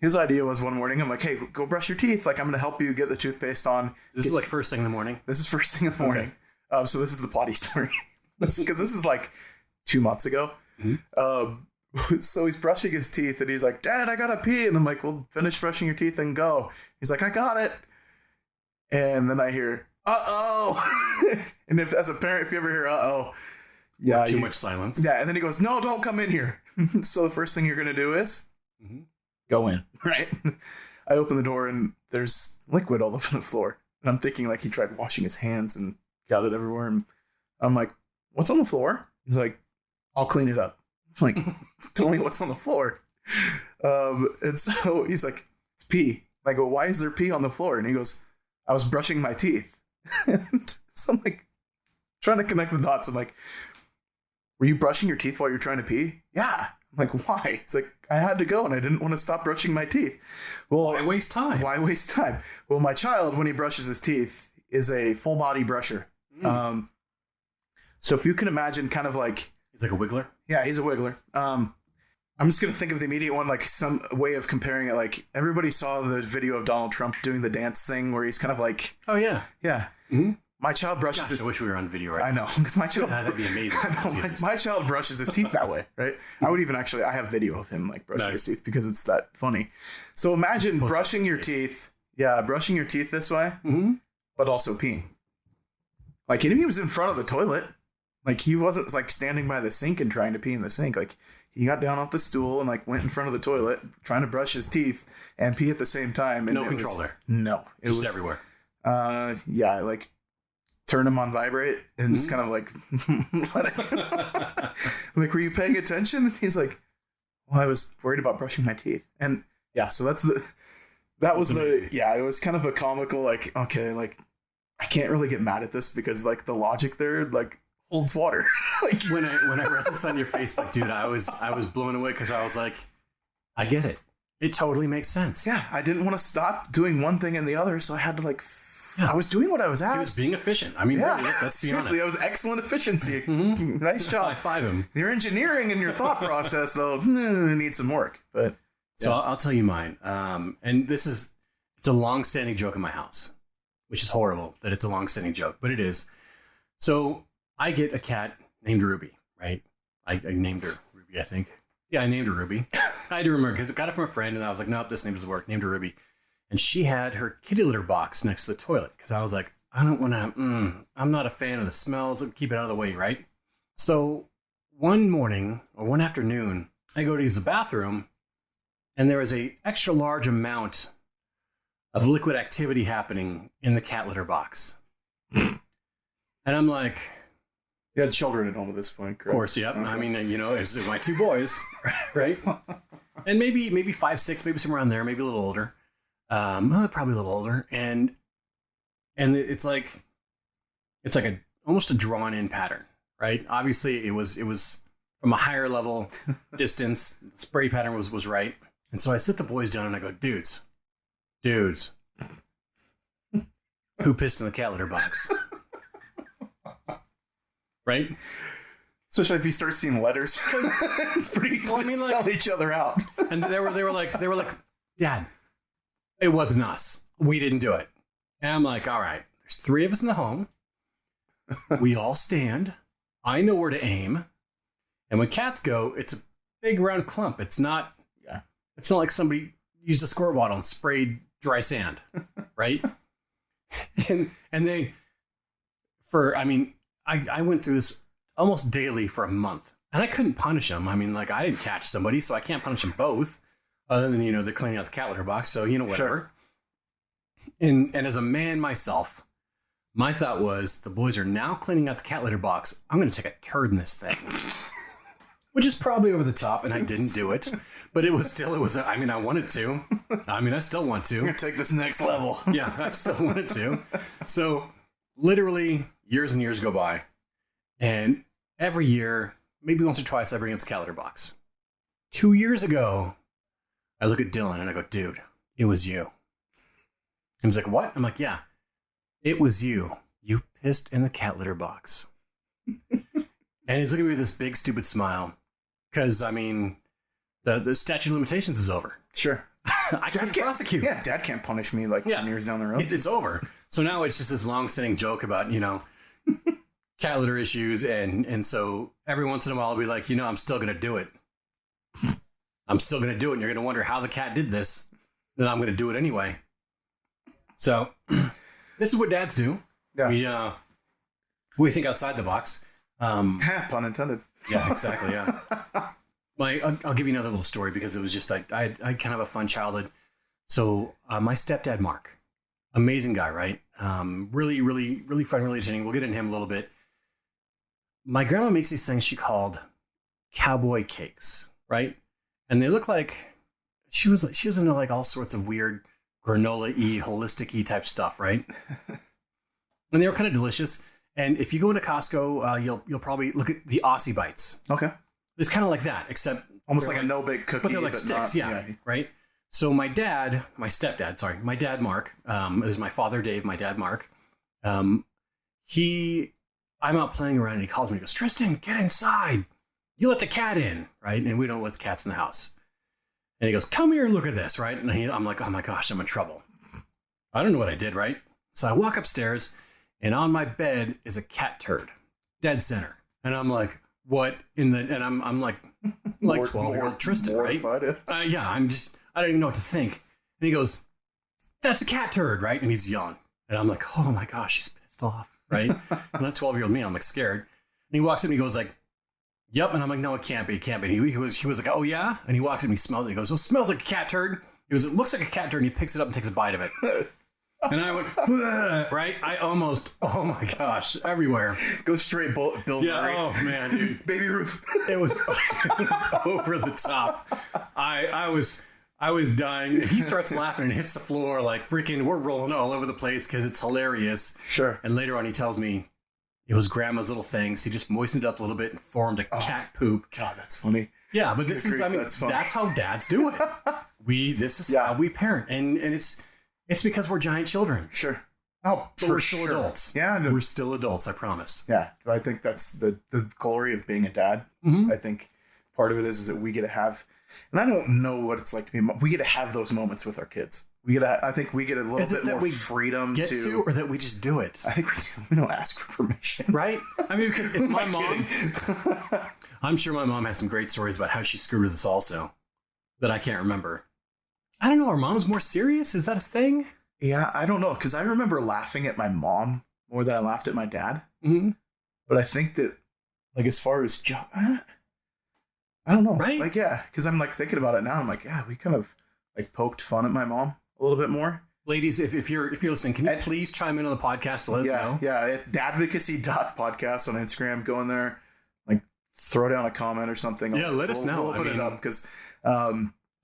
his idea was one morning, I'm like, hey, go brush your teeth. Like, I'm going to help you get the toothpaste on. This is like first thing in the morning? This is first thing in the morning. Okay. So this is the potty story. Because this is like 2 months ago. Mm-hmm. So he's brushing his teeth and he's like, Dad, I got to pee. And I'm like, well, finish brushing your teeth and go. He's like, I got it. And then I hear, uh-oh. And if as a parent, if you ever hear, uh-oh. Yeah. Too much silence. Yeah. And then he goes, no, don't come in here. So the first thing you're going to do is go in, right? I open the door and there's liquid all over the floor. And I'm thinking like he tried washing his hands and got it everywhere. And I'm like, what's on the floor? He's like, I'll clean it up. I'm like, tell me what's on the floor. And so he's like, it's pee. I go, why is there pee on the floor? And he goes, I was brushing my teeth. And so I'm like, trying to connect the dots. I'm like, were you brushing your teeth while you're trying to pee? Yeah. I'm like, why? It's like, I had to go and I didn't want to stop brushing my teeth. Well, why waste time? Why waste time? Well, my child, when he brushes his teeth, is a full body brusher. So if you can imagine kind of like... He's like a wiggler? Yeah, he's a wiggler. I'm just going to think of the immediate one, like some way of comparing it. Like everybody saw the video of Donald Trump doing the dance thing where he's kind of like... Oh, yeah. Yeah. Mm-hmm. My child brushes his... I wish we were on video right now. I know, because my child... That'd be amazing. My child brushes his teeth that way, right? I would even actually... I have video of him like brushing his teeth because it's that funny. So imagine brushing your teeth. Yeah, brushing your teeth this way, but also peeing. Like, and he was in front of the toilet. Like, he wasn't, like, standing by the sink and trying to pee in the sink. Like, he got down off the stool and, like, went in front of the toilet trying to brush his teeth and pee at the same time. And no control there. No. It was everywhere. Yeah, like, turn him on vibrate and just kind of, like, like, were you paying attention? And he's like, well, I was worried about brushing my teeth. And, yeah, so it was kind of a comical, like, okay, like, I can't really get mad at this because, like, the logic there, like, holds water. Like when I read this on your Facebook, dude, I was blown away because I was like, I get it. It totally makes sense. Yeah, I didn't want to stop doing one thing and the other, so I had to like. Yeah. I was doing what I was asked. He was being efficient. I mean, that's seriously, that was excellent efficiency. Nice job. High five him. Your engineering and your thought process, though, needs some work. But so I'll tell you mine. And it's a long-standing joke in my house, which is horrible that it's a long-standing joke, but it is. So I get a cat named Ruby, right? I named her Ruby, I think. Yeah, I named her Ruby. I do remember because I got it from a friend, and I was like, nope, this name doesn't work. Named her Ruby. And she had her kitty litter box next to the toilet because I was like, I don't want to, I'm not a fan of the smells. Keep it out of the way, right? So one morning or one afternoon, I go to use the bathroom, and there is a extra large amount of liquid activity happening in the cat litter box. And I'm like... You had children at home at this point, correct? Of course, yep. Okay. I mean, it's my two boys, right? And maybe 5, 6, maybe somewhere around there, maybe a little older. Probably a little older. And it's like almost a drawn-in pattern, right? Obviously, it was from a higher level distance. The spray pattern was right. And so I sit the boys down and I go, dudes, who pissed in the cat litter box? Right? Especially if you start seeing letters. It's pretty easy to sell each other out. And they were like, Dad, it wasn't us. We didn't do it. And I'm like, all right, there's 3 of us in the home. We all stand. I know where to aim. And when cats go, it's a big round clump. It's not like somebody used a squirt bottle and sprayed dry sand, right? and I went through this almost daily for a month, and I couldn't punish them. I mean, like, I didn't catch somebody, so I can't punish them both, other than, they're cleaning out the cat litter box, so, whatever. Sure. And as a man myself, my thought was, the boys are now cleaning out the cat litter box. I'm going to take a turd in this thing. Which is probably over the top, and I didn't do it. But I wanted to. I still want to. I'm going to take this next level. Yeah, I still wanted to. So, literally, years and years go by. And every year, maybe once or twice, I bring up the cat litter box. 2 years ago, I look at Dylan, and I go, dude, it was you. And he's like, what? I'm like, yeah, it was you. You pissed in the cat litter box. And he's looking at me with this big, stupid smile. Because, the statute of limitations is over. Sure. I can't prosecute. Yeah, Dad can't punish me like 10 years down the road. It's over. So now it's just this long-standing joke about, cat litter issues. And so every once in a while I'll be like, I'm still going to do it. I'm still going to do it. And you're going to wonder how the cat did this. Then I'm going to do it anyway. So this is what dads do. Yeah. We think outside the box. Pun intended. Yeah, exactly. Yeah. I'll give you another little story because it was just I had kind of a fun childhood. So my stepdad, Mark, amazing guy, right? Really, really, really fun, really entertaining. We'll get into him a little bit. My grandma makes these things she called cowboy cakes, right? And they look like she was into like all sorts of weird granola-y, holistic-y type stuff, right? And they were kind of delicious. And if you go into Costco, you'll probably look at the Aussie Bites. Okay. It's kind of like that, except almost like a no-bake cookie, but they're like sticks, right? So my dad, Mark, is my father, Dave, my dad, Mark. I'm out playing around and he calls me, he goes, Tristan, get inside. You let the cat in, right? And we don't let cats in the house. And he goes, come here and look at this, right? And I'm like, oh my gosh, I'm in trouble. I don't know what I did, right? So I walk upstairs and on my bed is a cat turd, dead center. And I'm like, what in the, and I'm like 12-year-old Tristan, right? Yeah, I don't even know what to think. And he goes, that's a cat turd, right? And he's yelling. And I'm like, oh my gosh, he's pissed off, right? And that 12-year-old me, I'm like scared. And he walks up and he goes like, yep. And I'm like, no, it can't be. And he was like, oh yeah? And he walks up and he smells it. He goes, it smells like a cat turd. He goes, it looks like a cat turd. And he picks it up and takes a bite of it. And I went, right? I almost, oh my gosh, everywhere. Go straight Bill Murray. Oh man, dude. Baby Ruth. It was over the top. I was dying. He starts laughing and hits the floor like freaking, we're rolling all over the place because it's hilarious. Sure. And later on he tells me it was grandma's little things. He just moistened it up a little bit and formed a cat poop. God, that's funny. Yeah, but that's how dads do it. This is how we parent. And it's because we're giant children. Sure. Oh, but we're still adults. Yeah. We're still adults, I promise. Yeah. I think that's the glory of being a dad. Mm-hmm. I think part of it is that we get to have, and I don't know what it's like to be, we get to have those moments with our kids. I think we get a little bit more freedom to, or that we just do it. I think we don't ask for permission. Right? I mean, because if my mom, I'm sure my mom has some great stories about how she screwed with us also that I can't remember. I don't know. Are moms more serious? Is that a thing? Yeah, I don't know. Because I remember laughing at my mom more than I laughed at my dad. Mm-hmm. But I think that, like, as far as I don't know. Right? Like, yeah. Because I'm, like, thinking about it now. I'm like, yeah, we kind of, like, poked fun at my mom a little bit more. Ladies, if you're listening, can you please chime in on the podcast to let us know? Yeah, Dadvocacy.podcast on Instagram. Go in there, like, throw down a comment or something. Let us know. We'll put it up because...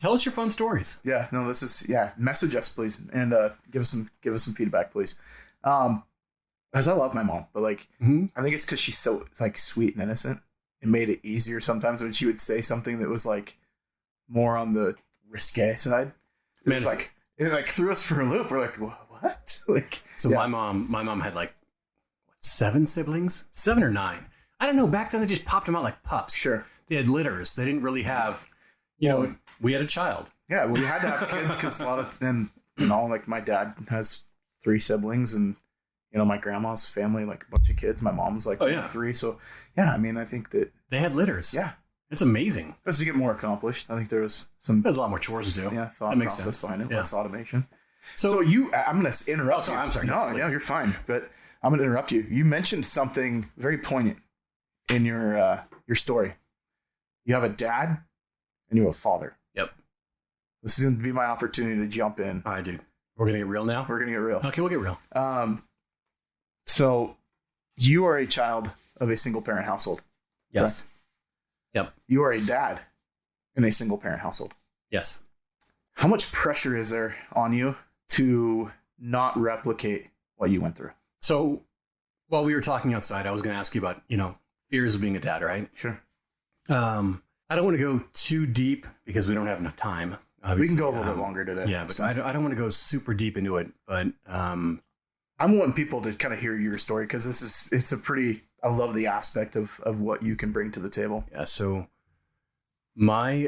tell us your fun stories. Yeah, no, message us, please, and give us some feedback, please. Because I love my mom, but like, I think it's because she's so like sweet and innocent. It made it easier sometimes when she would say something that was like more on the risque side. It threw us for a loop. We're like, what? Like, so my mom had like 7 siblings, 7 or 9. I don't know. Back then they just popped them out like pups. Sure, they had litters. They didn't really have, we had a child. Yeah, well, we had to have kids because a lot of like my dad has 3 siblings, and my grandma's family, like a bunch of kids. My mom's like 3. So yeah, I mean, I think that they had litters. Yeah, it's amazing. Just to get more accomplished, I think there's a lot more chores to do. Yeah, thought process behind it, less automation. So I'm going to interrupt. I'm sorry. No, you're fine. But I'm going to interrupt you. You mentioned something very poignant in your story. You have a dad and you have a father. Yep. This is going to be my opportunity to jump in. All right, dude. We're going to get real now? We're going to get real. Okay, we'll get real. So you are a child of a single parent household. Yes. Correct? Yep. You are a dad in a single parent household. Yes. How much pressure is there on you to not replicate what you went through? So while we were talking outside, I was going to ask you about, fears of being a dad, right? Sure. I don't want to go too deep because we don't have enough time. Obviously. We can go a little bit longer today. Yeah, but I don't want to go super deep into it. But I'm wanting people to kind of hear your story because I love the aspect of what you can bring to the table. Yeah. So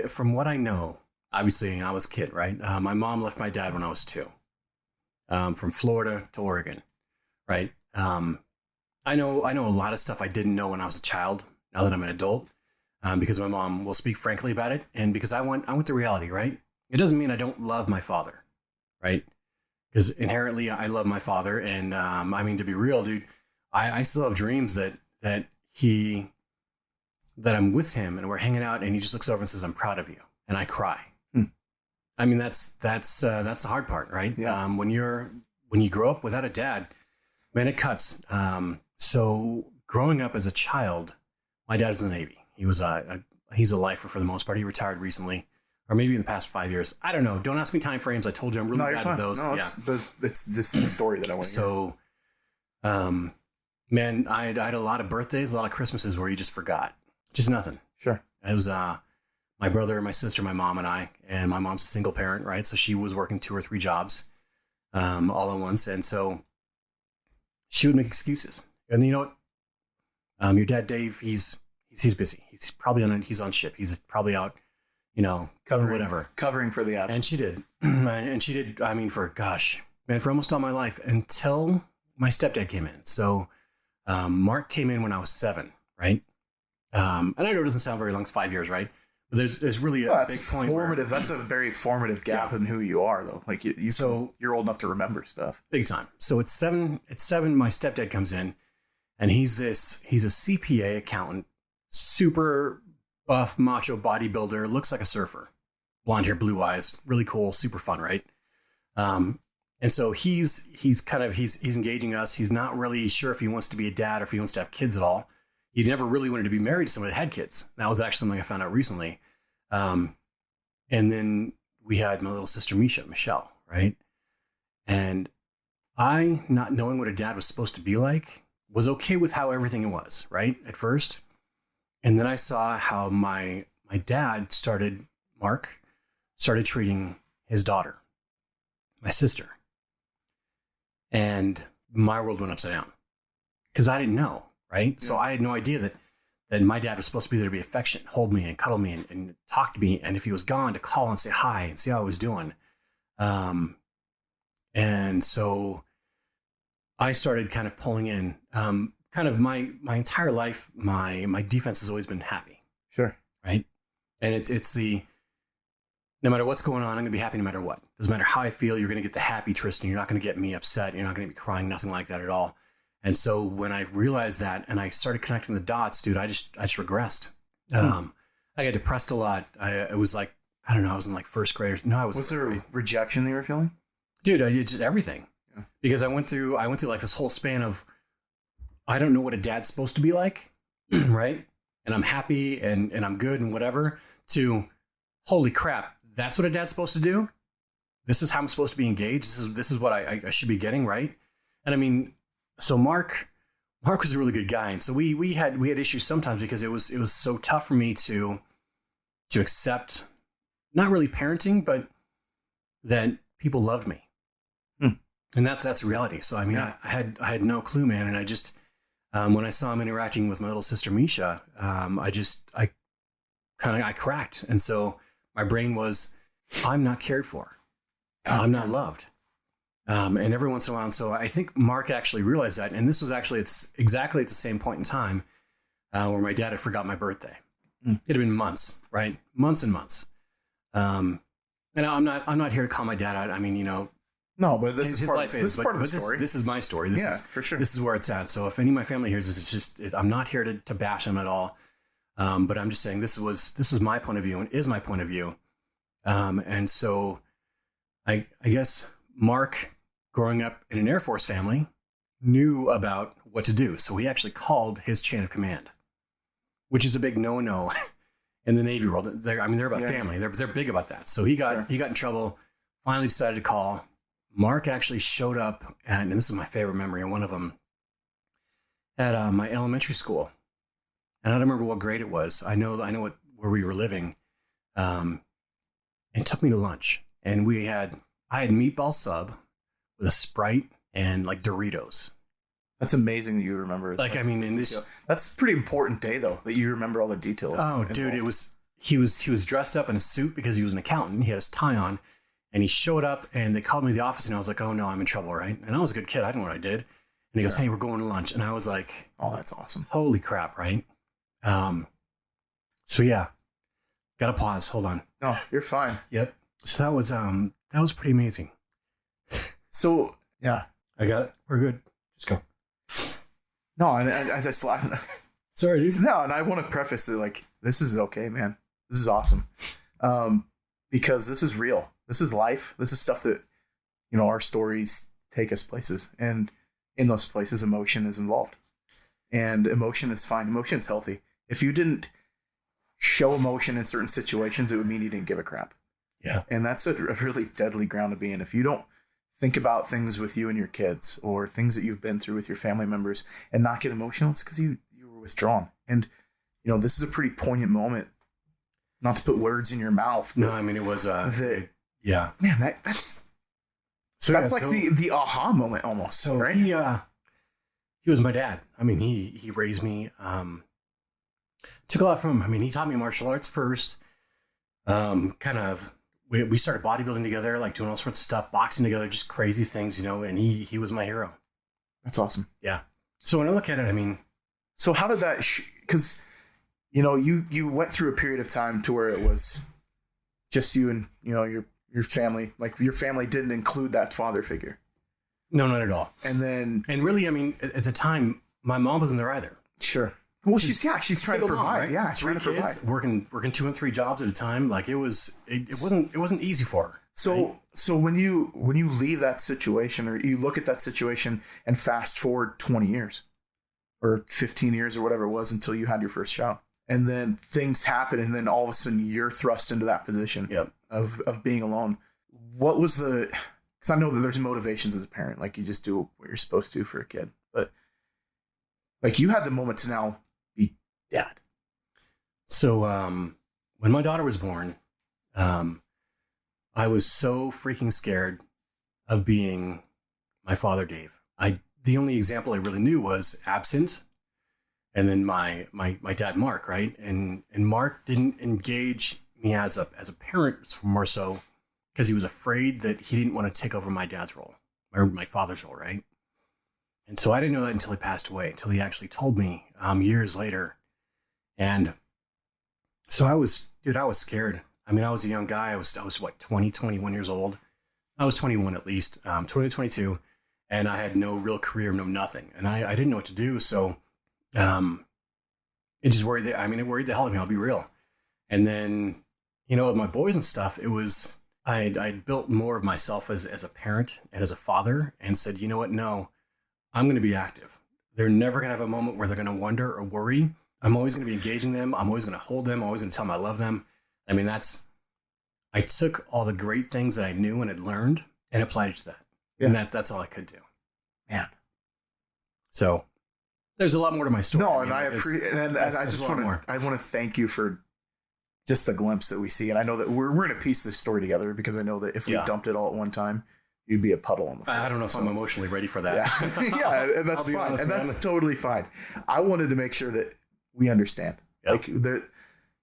from what I know, obviously I was a kid, right? My mom left my dad when I was 2, from Florida to Oregon, right? I know a lot of stuff I didn't know when I was a child. Now that I'm an adult, because my mom will speak frankly about it, and because I went to reality, right? It doesn't mean I don't love my father, right? Because inherently I love my father, and I mean, to be real, dude, I still have dreams that I'm with him and we're hanging out, and he just looks over and says, "I'm proud of you," and I cry. I mean, that's the hard part, right? Yeah. When you grow up without a dad, man, it cuts. So growing up as a child, my dad was in the Navy. He was he's a lifer for the most part. He retired recently, or maybe in the past 5 years. I don't know. Don't ask me time frames. I told you I'm really bad at those. No, it's just the story that I want to hear. So, man, I had a lot of birthdays, a lot of Christmases where you just forgot. Just nothing. Sure. It was my brother, my sister, my mom, and I. And my mom's a single parent, right? So she was working 2 or 3 jobs all at once. And so she would make excuses. And you know what? Your dad, Dave, he's busy. He's probably he's on ship. He's probably out, Covering for the absence. And she did. And she did, I mean, for almost all my life until my stepdad came in. So Mark came in when I was 7, right? And I know it doesn't sound very long, it's 5 years, right? But there's really a big point. Formative. That's a very formative gap in who you are, though. Like you're old enough to remember stuff. Big time. So it's 7. My stepdad comes in, and he's a CPA accountant, super buff, macho bodybuilder, looks like a surfer, blonde hair, blue eyes, really cool, super fun, right? And so he's engaging us. He's not really sure if he wants to be a dad or if he wants to have kids at all. He never really wanted to be married to someone that had kids. That was actually something I found out recently. And then we had my little sister Michelle, right? And I, not knowing what a dad was supposed to be like, was okay with how everything was, right? At first. And then I saw how my dad Mark started treating his daughter, my sister. And my world went upside down because I didn't know, right? Yeah. So I had no idea that my dad was supposed to be there to be affectionate, hold me and cuddle me and talk to me. And if he was gone, to call and say hi and see how I was doing. And so I started kind of pulling in, kind of my entire life, my defense has always been happy. Sure. Right. And it's no matter what's going on, I'm going to be happy no matter what. Doesn't matter how I feel, you're going to get the happy Tristan. You're not going to get me upset. You're not going to be crying, nothing like that at all. And so when I realized that and I started connecting the dots, dude, I just regressed. I got depressed a lot. It was like, I don't know, I was in like first grade. No, I was. Was there a rejection that you were feeling? Dude, I did everything. Yeah. Because I went through like this whole span of, I don't know what a dad's supposed to be like, right? And I'm happy and I'm good and whatever, to, holy crap, that's what a dad's supposed to do? This is how I'm supposed to be engaged? This is what I should be getting, right? And I mean, so Mark was a really good guy. And so we had issues sometimes because it was so tough for me to accept, not really parenting, but that people loved me. And that's reality. So, I mean, yeah. I had no clue, man. And I just, when I saw him interacting with my little sister, Misha, I cracked. And so my brain was, I'm not cared for. I'm not loved. And every once in a while. And so I think Mark actually realized that. And this was actually, it's exactly at the same point in time where my dad had forgot my birthday. It had been months, right? Months and months. And I'm not here to call my dad out. I mean, no, but this is part of the story. This is my story. For sure. This is where it's at. So if any of my family hears this, it's just, I'm not here to bash them at all. But I'm just saying this was my point of view and is my point of view. And so I guess Mark, growing up in an Air Force family, knew about what to do. So he actually called his chain of command, which is a big no-no in the Navy world. They're about family. They're big about that. So he got in trouble, finally decided to call. Mark actually showed up, and this is my favorite memory, and one of them, at my elementary school. And I don't remember what grade it was. I know where we were living. And took me to lunch. And I had meatball sub with a Sprite and like Doritos. That's amazing that you remember. That's a pretty important day though, that you remember all the details. Oh, dude, it was he was dressed up in a suit because he was an accountant. He had his tie on, and he showed up, and they called me to the office, and I was like, oh no, I'm in trouble, right? And I was a good kid. I didn't know what I did. And he goes, hey, we're going to lunch. And I was like, oh, that's awesome. Holy crap, right? So yeah, got to pause. Hold on. No, you're fine. Yep. So that was pretty amazing. So yeah, I got it. We're good. Just go. No, and as I slap. Sorry, dude. No, and I want to preface it like, this is okay, man. This is awesome. Because this is real. This is life. This is stuff that, our stories take us places. And in those places, emotion is involved. And emotion is fine. Emotion is healthy. If you didn't show emotion in certain situations, it would mean you didn't give a crap. Yeah. And that's a really deadly ground to be in. If you don't think about things with you and your kids or things that you've been through with your family members and not get emotional, it's because you were withdrawn. And, this is a pretty poignant moment. Not to put words in your mouth. No, I mean, it was, yeah. Man, that's like the aha moment almost. So right? He was my dad. I mean, he raised me, took a lot from him. I mean, he taught me martial arts first. We started bodybuilding together, like doing all sorts of stuff, boxing together, just crazy things, and he was my hero. That's awesome. Yeah. So when I look at it, I mean, so how did that, because, you went through a period of time to where it was just you and, your family, like your family didn't include that father figure. No, not at all. And really, I mean, at the time, my mom wasn't there either. Sure. Well, she's trying to provide. Mom, right? Yeah, three trying to kids, provide. working 2 and 3 jobs at a time. Like it wasn't easy for her. So right? So when you leave that situation, or you look at that situation and fast forward 20 years or 15 years or whatever it was until you had your first child, and then things happen, and then all of a sudden you're thrust into that position of being alone. What was because I know that there's motivations as a parent, like you just do what you're supposed to for a kid, but like you had the moment to now be dad. So when my daughter was born, I was so freaking scared of being my father, Dave. The only example I really knew was absent, and then my dad, Mark, right? And Mark didn't engage me as a parent, more so because he was afraid that he didn't want to take over my dad's role, or my father's role, right? And so I didn't know that until he passed away, until he actually told me years later. And so I was scared. I mean, I was a young guy. I was what, 20, 21 years old. I was 21 at least, 20 to 22. And I had no real career, no nothing. And I didn't know what to do. So it just worried it worried the hell out of me, I'll be real. And then, with my boys and stuff, it was, I'd built more of myself as a parent and as a father, and said, you know what? No, I'm going to be active. They're never going to have a moment where they're going to wonder or worry. I'm always going to be engaging them. I'm always going to hold them. I'm always going to tell them I love them. I mean, I took all the great things that I knew and had learned and applied it to that. Yeah. And that's all I could do. Man. So there's a lot more to my story. No, and I appreciate, and I just want to thank you for just the glimpse that we see. And I know that we're going to piece this story together, because I know that if we dumped it all at one time, you'd be a puddle on the floor. I don't know if I'm emotionally ready for that. Yeah, and that's fine. Honest, and that's totally fine. I wanted to make sure that we understand. Yep. Like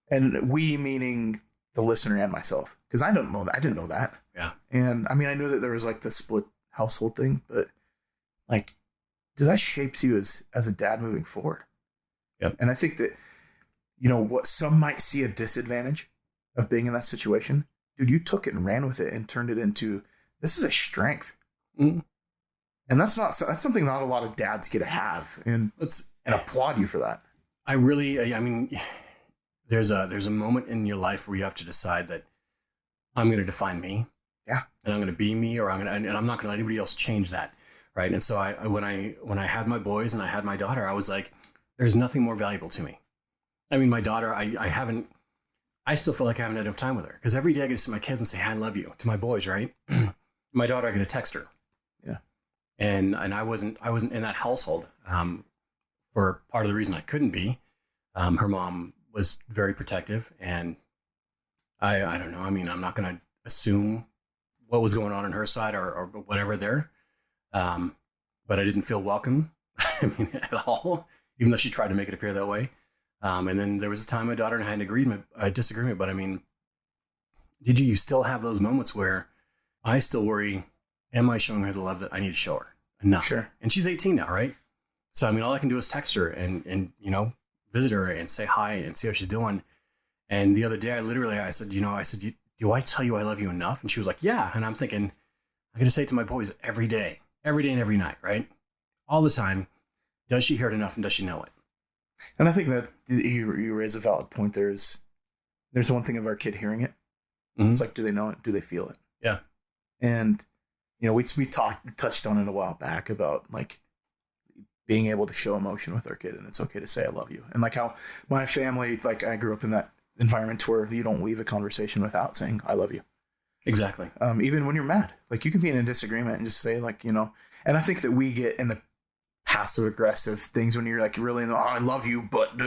and we meaning the listener and myself, because I don't know that. I didn't know that. Yeah. And I mean, I knew that there was like the split household thing, but like, does that shapes you as a dad moving forward? Yep. And I think that, what some might see a disadvantage of being in that situation, dude, you took it and ran with it and turned it into, this is a strength. Mm-hmm. And that's something not a lot of dads get to have, and applaud you for that. I mean, there's a moment in your life where you have to decide that I'm going to define me. Yeah. And I'm going to be me, or I'm not going to let anybody else change that. Right. And so when I had my boys and I had my daughter, I was like, there's nothing more valuable to me. I mean, my daughter, I still feel like I haven't had enough time with her, because every day I get to see my kids and say, I love you, to my boys. Right. My daughter, I get to text her. Yeah. And I wasn't in that household, for part of the reason I couldn't be. Her mom was very protective, and I don't know. I mean, I'm not going to assume what was going on her side or whatever there. But I didn't feel welcome. I mean, at all, even though she tried to make it appear that way. And then there was a time my daughter and I had a disagreement. But I mean, did you still have those moments where I still worry, am I showing her the love that I need to show her? Enough. Sure. And she's 18 now, right? So, I mean, all I can do is text her and visit her and say hi and see how she's doing. And the other day, I said, do I tell you I love you enough? And she was like, yeah. And I'm thinking, I got to say it to my boys every day and every night, right? All the time. Does she hear it enough and does she know it? And I think that you raise a valid point. There's one thing of our kid hearing it. Mm-hmm. It's like, do they know it? Do they feel it? Yeah. And, we touched on it a while back about like being able to show emotion with our kid, and it's okay to say I love you. And like how my family, like I grew up in that environment where you don't leave a conversation without saying I love you. Exactly. Even when you're mad, like you can be in a disagreement and just say like, and I think that we get in the passive aggressive things when you're like really, I love you, but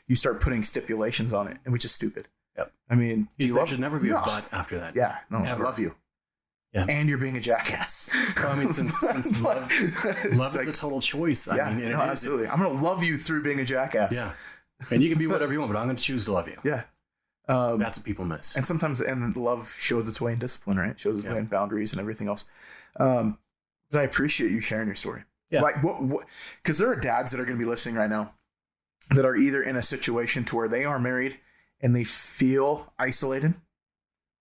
you start putting stipulations on it, and which is stupid. Yep. I mean, there should never be a but after that. Yeah. No, Ever. I love you. Yeah. And you're being a jackass. Well, I mean, since love is a total choice. Absolutely. I'm going to love you through being a jackass. Yeah. And you can be whatever you want, but I'm going to choose to love you. Yeah. That's what people miss. And sometimes, love shows its way in discipline, right? It shows its way in boundaries and everything else. But I appreciate you sharing your story. Yeah. Like, because there are dads that are going to be listening right now that are either in a situation to where they are married and they feel isolated.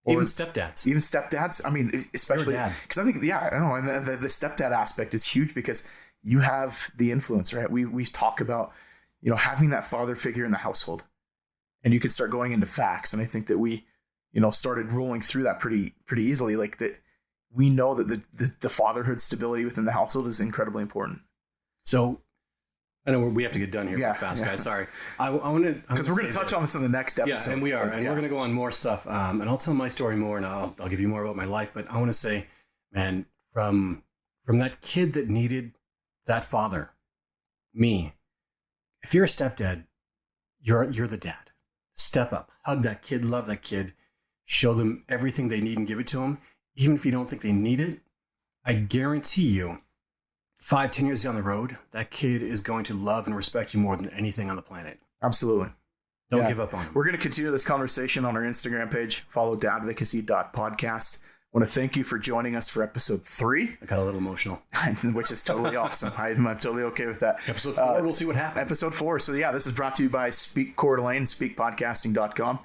Even stepdads. I mean, especially because I think, I don't know. And the stepdad aspect is huge because you have the influence, right? We talk about, having that father figure in the household, and you can start going into facts. And I think that we, started rolling through that pretty easily. Like that, we know that the fatherhood stability within the household is incredibly important. So I know we have to get done here fast, guys. Sorry. I want to... Because we're going to touch on this in the next episode. Yeah, and we are. And we're going to go on more stuff. And I'll tell my story more, and I'll give you more about my life. But I want to say, man, from that kid that needed that father, me, if you're a stepdad, you're the dad. Step up. Hug that kid. Love that kid. Show them everything they need and give it to them. Even if you don't think they need it, I guarantee you, 5-10 years down the road, that kid is going to love and respect you more than anything on the planet. Absolutely. Don't give up on him. We're going to continue this conversation on our Instagram page. Follow dadvocacy.podcast. I want to thank you for joining us for episode 3. I got a little emotional. Which is totally awesome. I'm totally okay with that. Episode 4, we'll see what happens. Episode 4. So this is brought to you by Speak Coeur d'Alene, speakpodcasting.com.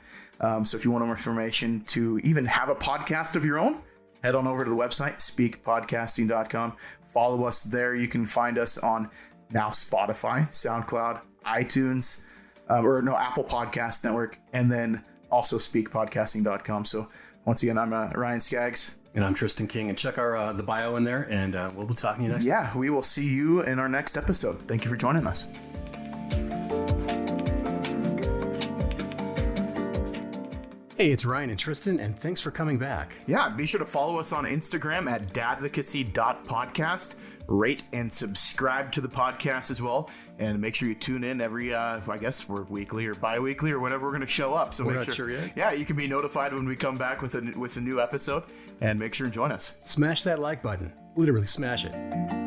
So if you want more information to even have a podcast of your own, head on over to the website, speakpodcasting.com. Follow us there. You can find us on now Spotify, SoundCloud, iTunes, Apple Podcast Network, and then also speakpodcasting.com. So once again, I'm Ryan Skaggs. And I'm Tristan King. And check our the bio in there, and we'll be talking to you next time. Yeah, we will see you in our next episode. Thank you for joining us. Hey, it's Ryan and Tristan, and thanks for coming back. Yeah, be sure to follow us on Instagram at dadvocacy.podcast. Rate and subscribe to the podcast as well. And make sure you tune in every, I guess we're weekly or bi-weekly or whenever we're going to show up. So we're make not sure yet. Yeah, you can be notified when we come back with a new episode. And make sure and join us. Smash that like button. Literally smash it.